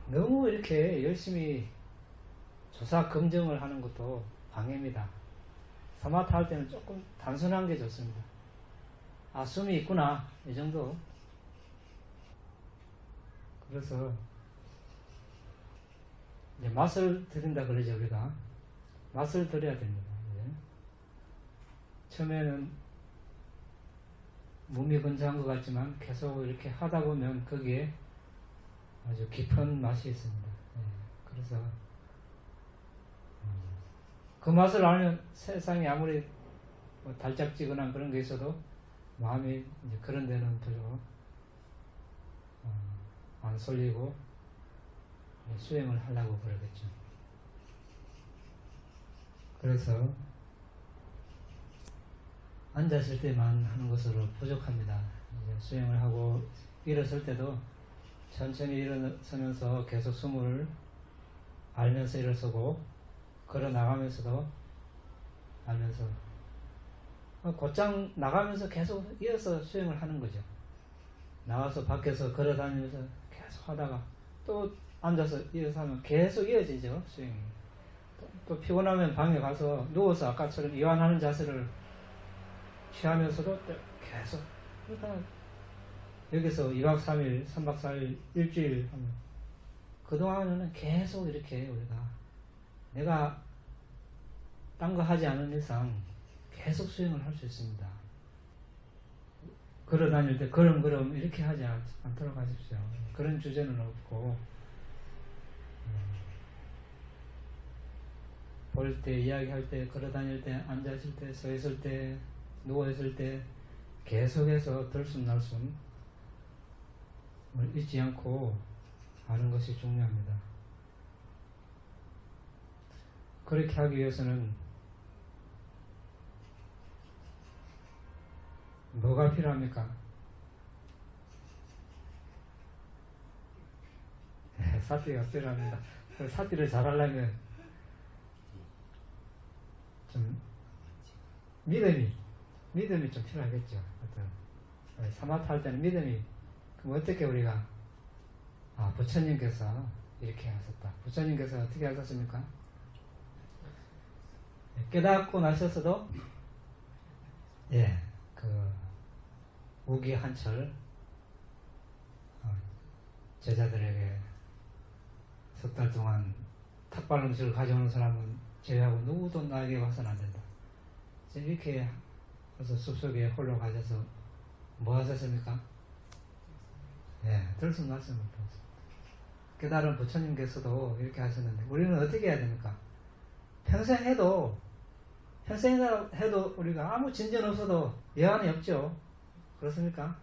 너무 이렇게 열심히 조사 검증을 하는 것도 방해입니다. 사마타 할 때는 조금 단순한 게 좋습니다. 아, 숨이 있구나, 이 정도. 그래서 이제 맛을 들인다 그러죠. 우리가 맛을 들여야 됩니다. 이제. 처음에는 몸이 건조한 것 같지만 계속 이렇게 하다 보면 거기에 아주 깊은 맛이 있습니다. 그래서 그 맛을 알면 세상에 아무리 뭐 달짝지근한 그런 게 있어도 마음이 이제 그런 데는 별로 안 쏠리고 수행을 하려고 그러겠죠. 그래서 앉았을 때만 하는 것으로 부족합니다. 이제 수행을 하고 일어설 때도 천천히 일어서면서 계속 숨을 알면서 일어서고 걸어 나가면서도 알면서 곧장 나가면서 계속 이어서 수행을 하는 거죠. 나와서 밖에서 걸어 다니면서 계속 하다가 또 앉아서 이어서 하면 계속 이어지죠. 수행이. 또 피곤하면 방에 가서 누워서 아까처럼 이완하는 자세를 취하면서도 계속, 그러니까 여기서 2박 3일, 3박 4일, 일주일 하면 그동안은 계속 이렇게 우리가 내가 딴 거 하지 않은 이상 계속 수행을 할 수 있습니다. 걸어 다닐 때 걸음걸음 이렇게 하지 않도록 하십시오. 그런 주제는 없고, 볼 때, 이야기할 때, 걸어 다닐 때, 앉아 있을 때, 서 있을 때, 누워 있을 때 계속해서 들숨날숨 잊지 않고 하는 것이 중요합니다. 그렇게 하기 위해서는 뭐가 필요합니까? 사티가 필요합니다. 사티를 잘하려면 좀 믿음이 좀 필요하겠죠. 어떤 사마타 할 때는 믿음이, 그럼 어떻게 우리가 부처님께서 이렇게 하셨다. 부처님께서 어떻게 하셨습니까? 깨닫고 나셔서도 그 우기 한철 제자들에게 석 달 동안 탁발 음식을 가져오는 사람은 제외하고 누구도 나에게 와서는 안 된다. 이렇게 해서 숲속에 홀로 가셔서 뭐 하셨습니까? 들숨날숨을 깨달은 부처님께서도 이렇게 하셨는데 우리는 어떻게 해야 됩니까? 평생 해도 우리가 아무 진전 없어도 여한이 없죠. 그렇습니까?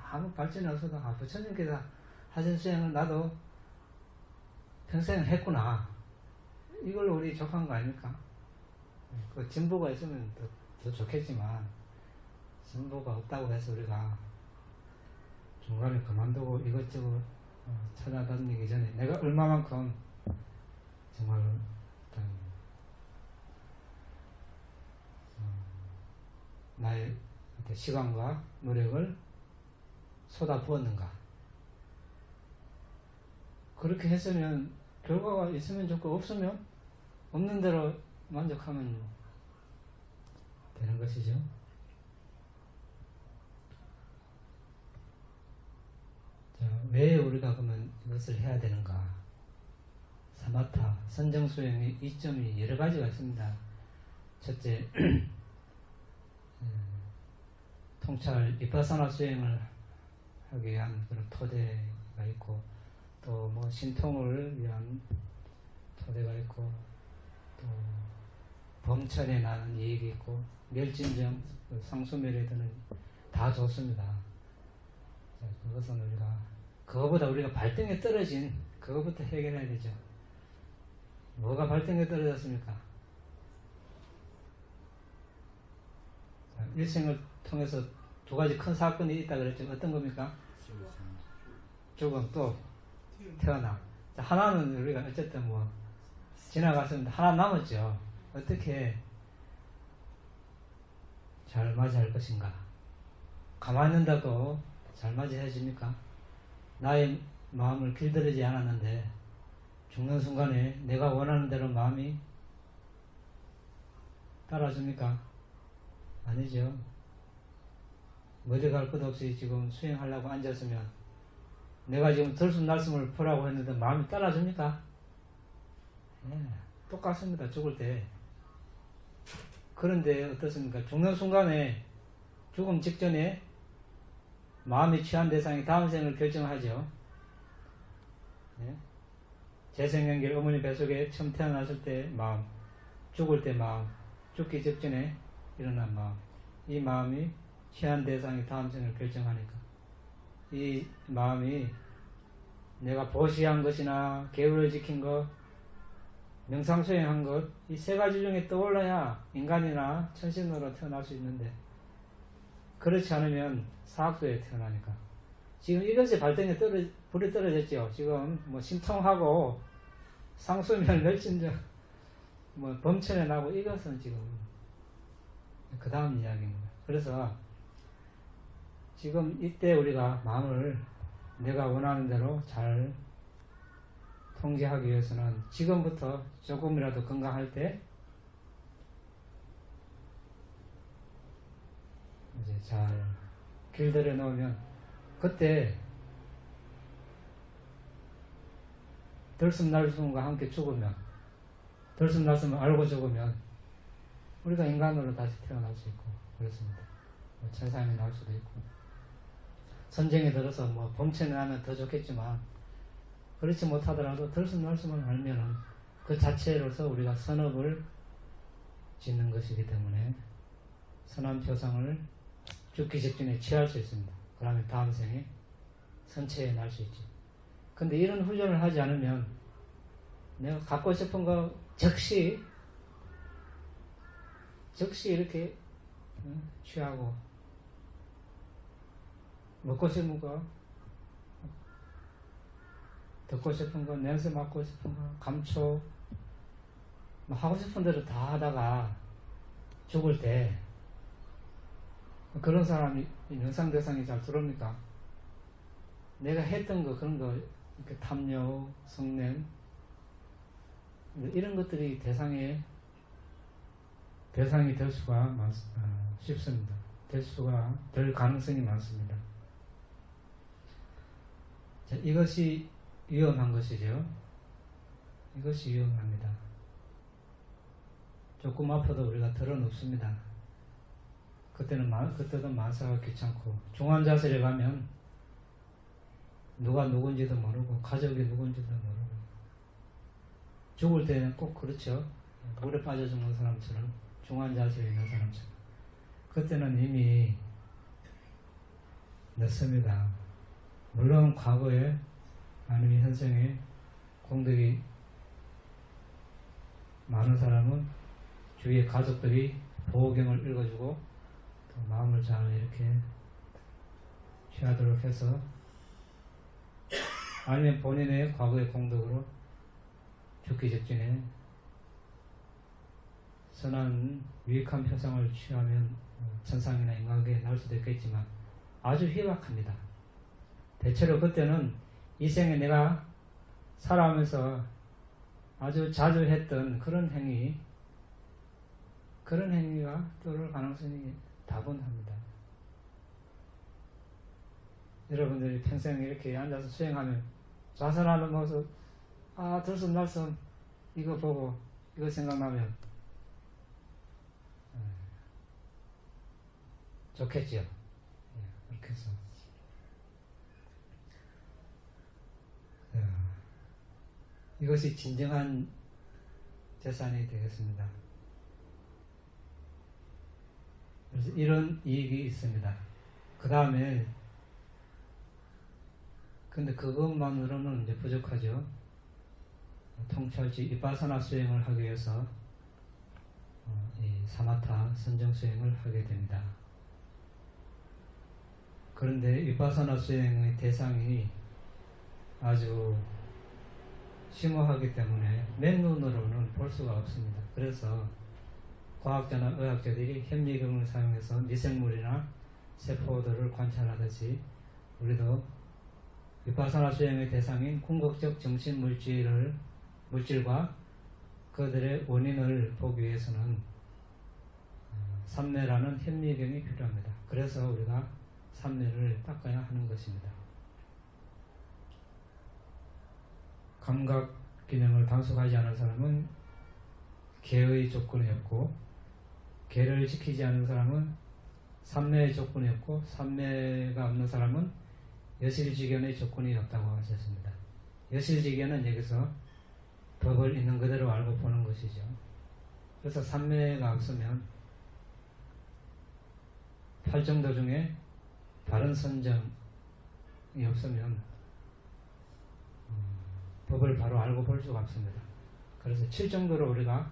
아무 발전이 없어도 부처님께서 하신 수행을 나도 평생 했구나. 이걸 우리 족한 거 아닙니까? 그 진보가 있으면 더 좋겠지만 진보가 없다고 해서 우리가 중간에 그만두고 이것저것 찾아다니기 전에 내가 얼마만큼 정말 어떤 나의 시간과 노력을 쏟아부었는가. 그렇게 했으면 결과가 있으면 좋고 없으면 없는 대로 만족하면 되는 것이죠. 자, 왜 우리가 그러면 이것을 해야 되는가? 사마타, 선정수행의 이점이 여러 가지가 있습니다. 첫째, 통찰 비파사나 수행을 하기 위한 그런 토대가 있고, 또 뭐 신통을 위한 토대가 있고, 또 범천에 나는 이익이 있고, 멸진정, 상수멸에 드는 다 좋습니다. 자, 그것은 그거보다 우리가 발등에 떨어진 그거부터 해결해야 되죠. 뭐가 발등에 떨어졌습니까? 자, 일생을 통해서 두 가지 큰 사건이 있다 그랬죠. 어떤 겁니까? 죽음, 또 태어나. 자, 하나는 우리가 어쨌든 뭐 지나갔습니다. 하나 남았죠. 어떻게 잘 맞이할 것인가? 가만히 있는다고 잘 맞이해줍니까? 나의 마음을 길들이지 않았는데 죽는 순간에 내가 원하는 대로 마음이 따라줍니까? 아니죠. 어디 갈 것 없이 지금 수행하려고 앉았으면 내가 지금 들숨날숨을 풀라고 했는데 마음이 따라줍니까? 예, 똑같습니다. 죽을 때. 그런데 어떻습니까? 죽는 순간에 죽음 직전에 마음이 취한 대상이 다음 생을 결정하죠. 예? 재생연결 어머니 뱃속에 처음 태어났을 때 마음, 죽을 때 마음, 죽기 직전에 일어난 마음, 이 마음이 취한 대상이 다음 생을 결정하니까 이 마음이 내가 보시한 것이나 계율을 지킨 것, 명상수행한 것, 이 세 가지 중에 떠올라야 인간이나 천신으로 태어날 수 있는데 그렇지 않으면 사학도에 태어나니까 지금 이것이 발등에 불이 떨어졌죠. 지금 뭐 심통하고 상수면 멸진적 뭐 범천에 나고 이것은 지금 그 다음 이야기입니다. 그래서 지금 이때 우리가 마음을 내가 원하는 대로 잘 통제하기 위해서는 지금부터 조금이라도 건강할 때 이제 잘 길들여 놓으면 그때 들숨날숨과 함께 죽으면 들숨날숨을 알고 죽으면 우리가 인간으로 다시 태어날 수 있고 그렇습니다. 뭐 천상에 나올 수도 있고 선정에 들어서 뭐 범천에 나면 더 좋겠지만 그렇지 못하더라도 들숨날숨을 알면은 그 자체로서 우리가 선업을 짓는 것이기 때문에 선한 표상을 죽기 직전에 취할 수 있습니다. 그러면 다음 생에 선체에 날 수 있죠. 근데 이런 훈련을 하지 않으면 내가 갖고 싶은 거 즉시 이렇게 취하고 먹고 싶은 거 듣고 싶은 거 냄새 맡고 싶은 거 감초 뭐 하고 싶은 대로 다 하다가 죽을 때 그런 사람이 명상 대상이 잘 들어옵니까? 내가 했던 거 그런 거 이렇게 탐욕, 성냄 이런 것들이 대상이 될 수가 쉽습니다. 될 가능성이 많습니다. 자, 이것이 위험한 것이죠. 이것이 위험합니다. 조금 아파도 우리가 덜어놓습니다. 그때도 만사가 귀찮고 중환자실에 가면 누가 누군지도 모르고 가족이 누군지도 모르고 죽을 때는 꼭 그렇죠. 물에 빠져 죽는 사람처럼 중환자실에 있는 사람처럼 그때는 이미 늦습니다. 물론 과거에 아니면 현생에 공덕이 많은 사람은 주위의 가족들이 보호경을 읽어주고 또 마음을 잘 이렇게 취하도록 해서 아니면 본인의 과거의 공덕으로 죽기 직전에 선한 유익한 표상을 취하면 천상이나 인간계에 나올 수도 있겠지만 아주 희박합니다. 대체로 그때는 이 생에 내가 살아가면서 아주 자주 했던 그런 행위가 떠오를 가능성이 다분합니다. 여러분들이 평생 이렇게 앉아서 수행하면 자선하는 모습, 들숨날숨 이거 보고 이거 생각나면 좋겠죠. 그렇게 해서 이것이 진정한 재산이 되겠습니다. 그래서 이런 이익이 있습니다. 그 다음에 근데 그것만으로는 이제 부족하죠. 통찰지 이빠사나 수행을 하기 위해서 이 사마타 선정 수행을 하게 됩니다. 그런데 이빠사나 수행의 대상이 아주 심오하기 때문에 맨눈으로는 볼 수가 없습니다. 그래서 과학자나 의학자들이 현미경을 사용해서 미생물이나 세포들을 관찰하듯이 우리도 비파사나 수행의 대상인 궁극적 정신 물질과 그들의 원인을 보기 위해서는 삼매라는 현미경이 필요합니다. 그래서 우리가 삼매를 닦아야 하는 것입니다. 감각 기능을 단속하지 않은 사람은 개의 조건이 없고, 개를 지키지 않은 사람은 삼매의 조건이 없고, 삼매가 없는 사람은 여실직연의 조건이 없다고 하셨습니다. 여실직연은 여기서 법을 있는 그대로 알고 보는 것이죠. 그래서 삼매가 없으면 팔정도 중에 바른 선정이 없으면 법을 바로 알고 볼 수가 없습니다. 그래서 칠정도로 우리가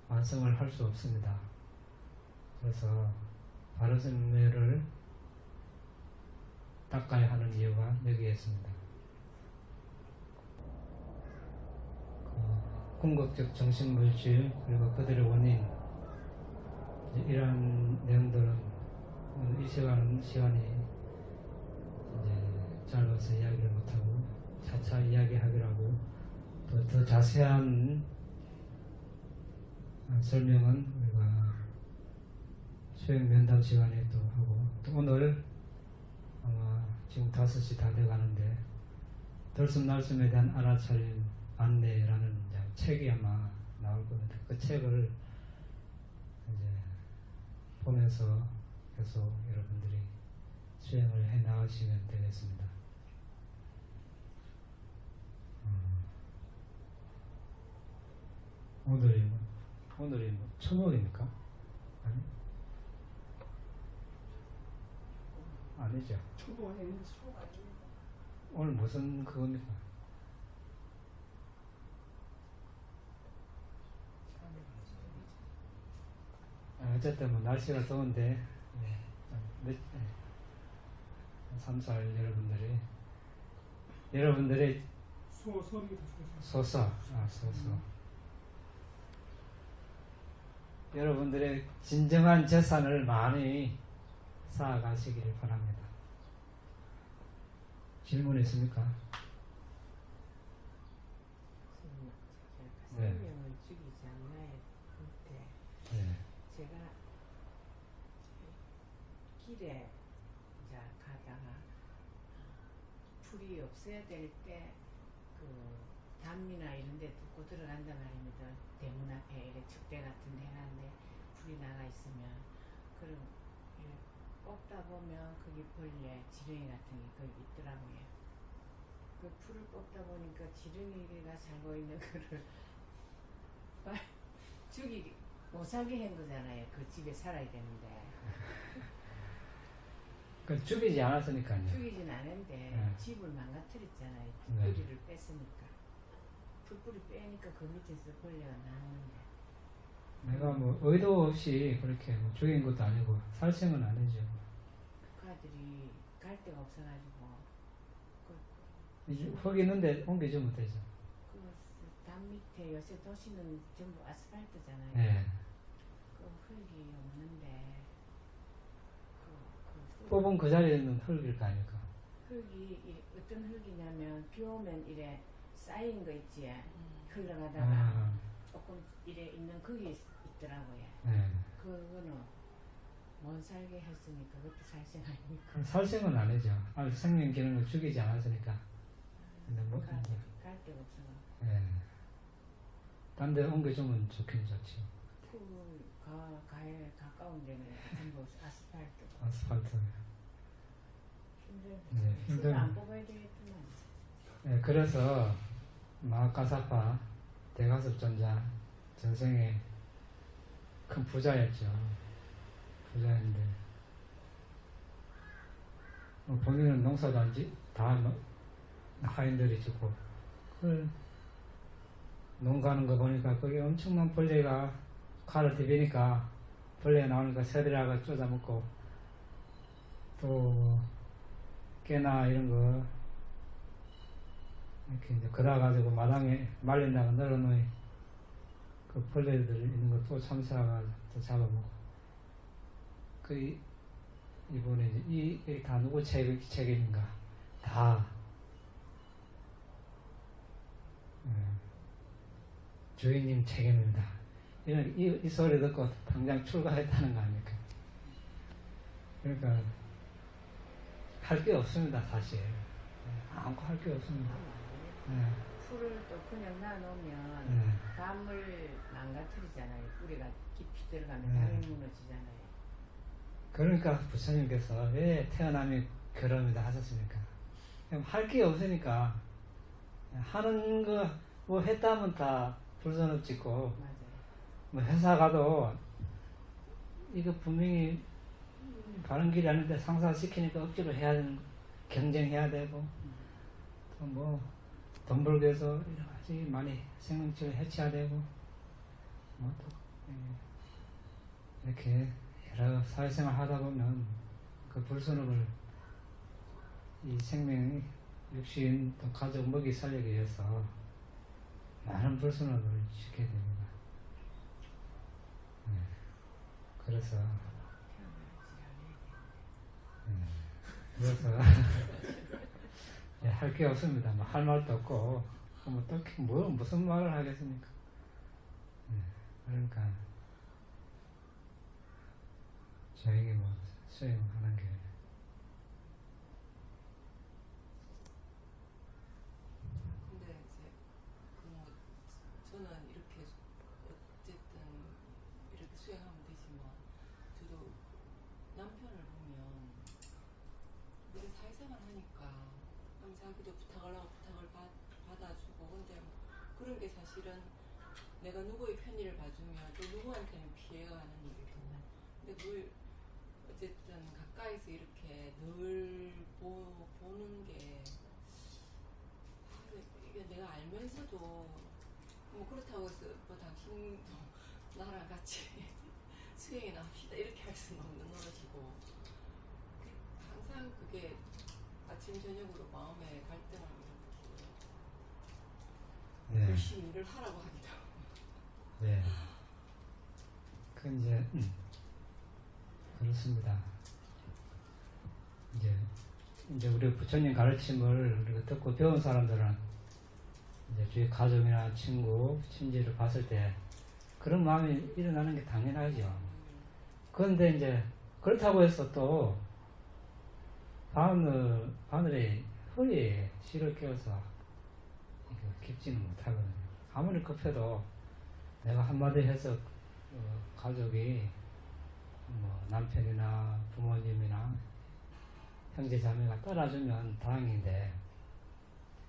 완성을 할 수 없습니다. 그래서 바른 선매를 닦아야 하는 이유가 여기에 있습니다. 궁극적 정신물질 그리고 그들의 원인, 이러한 내용들은 오늘 이 시간이 이제 짧아서 이야기를 못하고 차차 이야기하기로 하고, 또 더 자세한 설명은 우리가 수행 면담 시간에 또 하고, 또 오늘 아마 지금 5시 다 돼가는데 들숨날숨에 대한 알아차림 안내라는 책이 아마 나올 겁니다. 그 책을 이제 보면서 계속 여러분들이 수행을 해 나가시면 되겠습니다. 오늘이 뭐 초목입니까? 아니죠. 초보에는 수가 오늘 무슨 그겁니까? 어쨌든 뭐 날씨가 더운데 3살 여러분들이 소서 여러분들의 진정한 재산을 많이 쌓아가시기를 바랍니다. 질문 있습니까? 네. 생명을 죽이지 않나요? 그때 네. 제가 길에 이제 가다가 풀이 없어야 될 때 그 담이나 이런 데 뚫고 들어간단 말입니다. 대문 앞에 이렇게 축대 같은 데 해놨는데 풀이 나가 있으면 그럼 뽑다 보면 거기 벌레, 지렁이 같은 게 거기 있더라고요. 그 풀을 뽑다 보니까 지렁이가 살고 있는 거를 죽이 못 살게 한 거잖아요. 그 집에 살아야 되는데. 그 죽이지 않았으니까요. 죽이진 않은데 네. 집을 망가뜨렸잖아요. 네. 풀뿌리를 뺐으니까. 풀뿌리 빼니까 그 밑에서 벌레가 나오는데. 내가 뭐 의도 없이 그렇게 뭐 죽인 것도 아니고 살생은 아니죠. 그 아들이 갈 데가 없어가지고 흙 있는데 옮기지 못하죠. 그담 밑에 요새 도시는 전부 아스팔트잖아요. 네. 그 흙이 없는데 뽑은 그 자리에는 흙일 거 아닙니까? 흙이 어떤 흙이냐면 비 오면 이래 쌓인 거 있지. 흘러가다가 조금 이래 있는 그게 있더라고요. 네. 그거는 못 살게 했으니까 그것도 살생 아닙니까? 그럼 살생은 아니죠. 아주 생명 기능을 죽이지 않았으니까. 근데 뭐 갈 데가 없어. 네. 딴 데 옮겨주면 좋긴 좋지. 그 가에 가까운 데는 전부 아스팔트. 아스팔트. 네, 힘들어. 안 뽑아야 되겠구만. 네, 그래서 마하카사파 대가섭전자 전생에 큰 부자였죠. 부자인데 본인은 농사도 안지 다 하인들이 짓고 그걸 농 가는 거 보니까 거기 엄청난 벌레가 칼을 디비니까 벌레가 나오니까 새들아가 쫓아먹고 또 깨나 이런 거 이렇게 이제 걷어가지고 마당에 말린다가 널어놓이 그 벌레들 있는 거 또 참사가 또 잡아먹고 이번에 이게 다 누구 책임인가? 다 주인님 책임입니다. 이 소리 듣고 당장 출가했다는 거 아닙니까? 그러니까 할 게 없습니다, 사실. 아무것도 할 게 없습니다. 풀을 또 그냥 놔놓으면 담을 망가뜨리잖아요. 뿌리가 깊이 들어가면 담이 무너지잖아요. 그러니까 부처님께서 왜 태어남이 괴로움이다 하셨습니까? 할 게 없으니까 하는 거 뭐 했다면 다 불선업 짓고 맞아요. 뭐 회사 가도 이거 분명히 바른 길이 아닌데 상사시키니까 억지로 해야 되는 거, 경쟁해야 되고 또 뭐 돈 벌기 위해서 여러 가지 많이 생명체를 해쳐야 되고 뭐 또 이렇게 여러 사회생활 하다 보면 그 불선업을 이 생명이 육신 또 가족 먹이 살리기 위해서 많은 불선업을 시켜야 됩니다. 그래서 할 게 없습니다. 뭐 할 말도 없고 뭐 딱히 무슨 말을 하겠습니까? 그러니까 저에게 뭐 수행하는 게 근데 이제 뭐 저는 이렇게 어쨌든 이렇게 수행하면 되지만 저도 남편을 보면 우리 사회생활 하니까 그럼 자기도 부탁을 하고 부탁을 받아주고 근데 그런 게 사실은 내가 누구의 편의를 봐주면 또 누구한테는 피해가 가는 일이고 근데 그걸 어쨌든 가까이서 이렇게 늘 보는 게 이게 내가 알면서도 뭐 그렇다고 해서 뭐 당신도 나랑 같이 수행이나 합시다 이렇게 할 수는 없는 노릇이고 항상 그게 아침 저녁으로 마음에 갈등을 일으키고 열심히 일을 하라고 하기도 하고 네. 그 그렇습니다. 이제 우리 부처님 가르침을 우리가 듣고 배운 사람들은 이제 주위 가족이나 친구, 친지를 봤을 때 그런 마음이 일어나는 게 당연하죠. 그런데 이제 그렇다고 해서 또 바늘에 허리에 실을 끼워서 깊지는 못하거든요. 아무리 급해도 내가 한마디 해서 가족이 뭐 남편이나 부모님이나 형제 자매가 따라주면 다행인데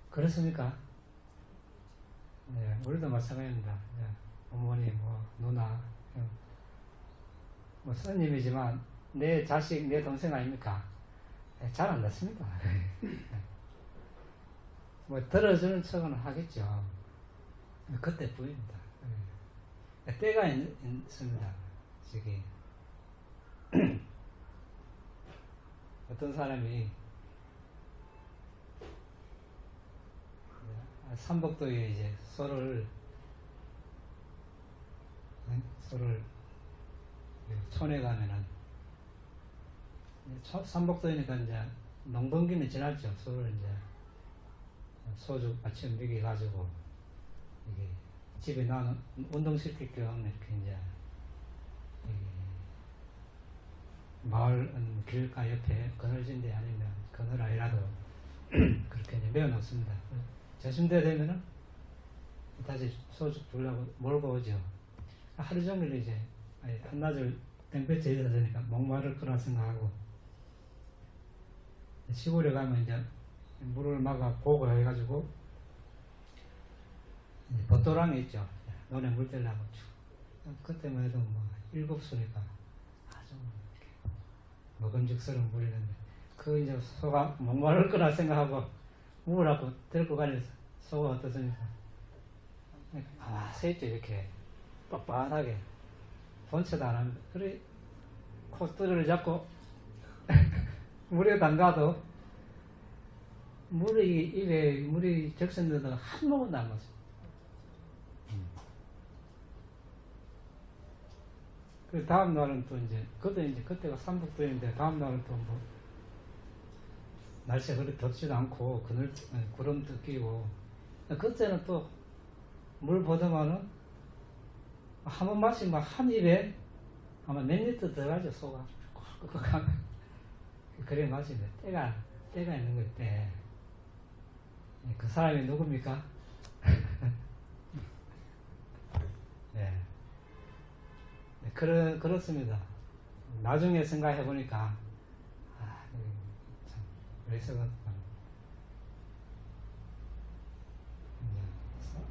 그렇습니까? 네, 우리도 마찬가지입니다. 네, 부모님, 뭐 누나, 뭐 스님이지만 내 자식, 내 동생 아닙니까? 네, 잘 안 났습니다. 뭐 들어주는 척은 하겠죠. 그때 부입니다. 네. 때가 있습니다. 저기 어떤 사람이 삼복도에 이제 소를 촌에 가면은 삼복도니까 이제 농번기는 지났죠. 소를 이제 소주 아침 먹여 가지고 이게 집에 나는 운동시킬 겸 이렇게 이제 마을 길가 옆에 그늘진 데 아니면 그늘 아니라도 그렇게 이제 메어 놓습니다. 저순대 되면은 다시 소주 주려고 몰고 오죠. 하루 종일 이제 한낮을 땡볕에 있어야 되니까 목마를 거라 생각하고 시골에 가면 이제 물을 막아 보고 해가지고 벚도랑이 있죠. 논에 물 떼려고 그때만 해도 뭐 7수니까 아주 먹음직스러운 물이는데 그 이제 소가 목마를 거라 생각하고 물하고 들고 가면서 소가 어떻습니까? 서 있죠. 이렇게 빡빡하게 본체도 안 합니다. 그래 콧대를 잡고 물에 담가도 물이 적신데도 한 모금도 안 맞습니다. 그 다음 날은 또 이제 그때가 삼복도인데 다음 날은 또 뭐 날씨가 그렇게 덥지도 않고 구름도 끼고 그때는 또 물 보더만은 한 번 마시면 한 입에 아마 몇 리터 들어가죠 소가. 그래 마시면 때가 있는 거예요. 때. 그 사람이 누굽니까? 네. 네, 그렇습니다. 나중에 생각해 보니까 참 그래서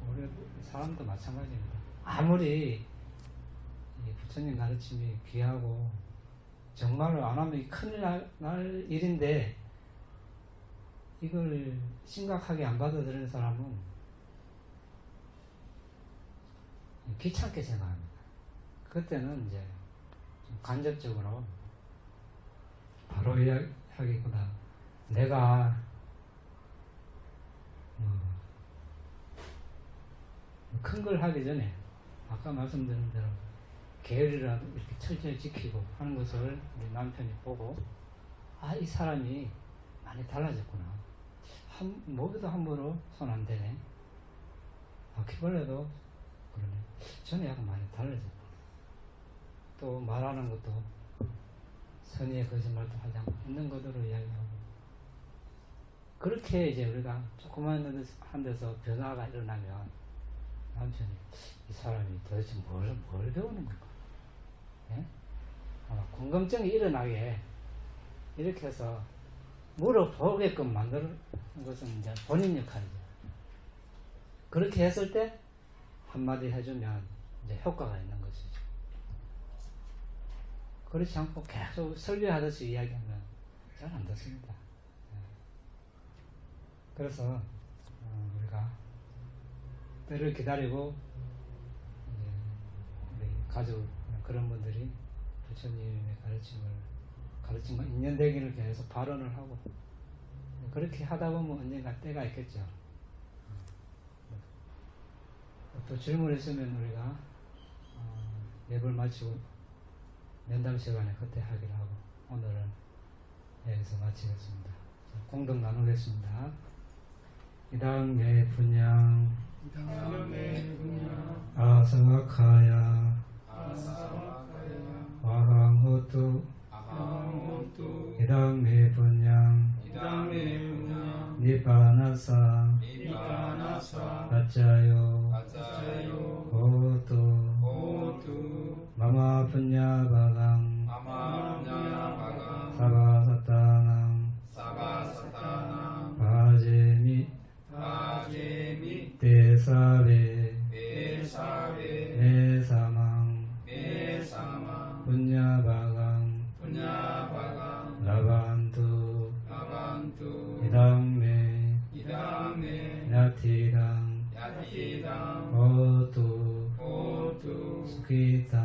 우리 사람도 마찬가지입니다. 아무리 이 부처님 가르침이 귀하고 정말로 안 하면 큰일 날 일인데 이걸 심각하게 안 받아들이는 사람은 귀찮게 생각합니다. 그때는 이제 좀 간접적으로 바로 이야기하겠구나. 내가 큰 걸 하기 전에 아까 말씀드린 대로 계율이라도 이렇게 철저히 지키고 하는 것을 우리 남편이 보고 이 사람이 많이 달라졌구나. 목에도 함부로 손 안 대네. 바퀴벌레도 그러네. 저는 약간 많이 달라졌고 또 말하는 것도 선의의 거짓말도 하지 않고 있는 그대로 이야기하고 그렇게 이제 우리가 조그만 한 데서 변화가 일어나면 남편이 이 사람이 도대체 뭘 배우는 건가? 예? 아마 궁금증이 일어나게 이렇게 해서 물어보게끔 만드는 것은 이제 본인 역할이죠. 그렇게 했을 때 한마디 해주면 이제 효과가 있는 것이죠. 그렇지 않고 계속 설교하듯이 이야기하면 잘 안 듣습니다. 예. 그래서 우리가 때를 기다리고 우리 가족 그런 분들이 부처님의 가르침과 인연되기를 계속 발언을 하고 그렇게 하다 보면 언젠가 때가 있겠죠. 또 질문 있으면 우리가 예불 마치고 면담 시간에 그때 하기로 하고 오늘은 여기서 마치겠습니다. 공동 나누겠습니다. 이당매 분양 아사와카야 와항호투 이당매 분양 니바나사 가짜요 호투 마마 분야바강 사바사타낭 바제미 대사베 내사망 분야바강 라반투 이당메 야티당 호투 스키타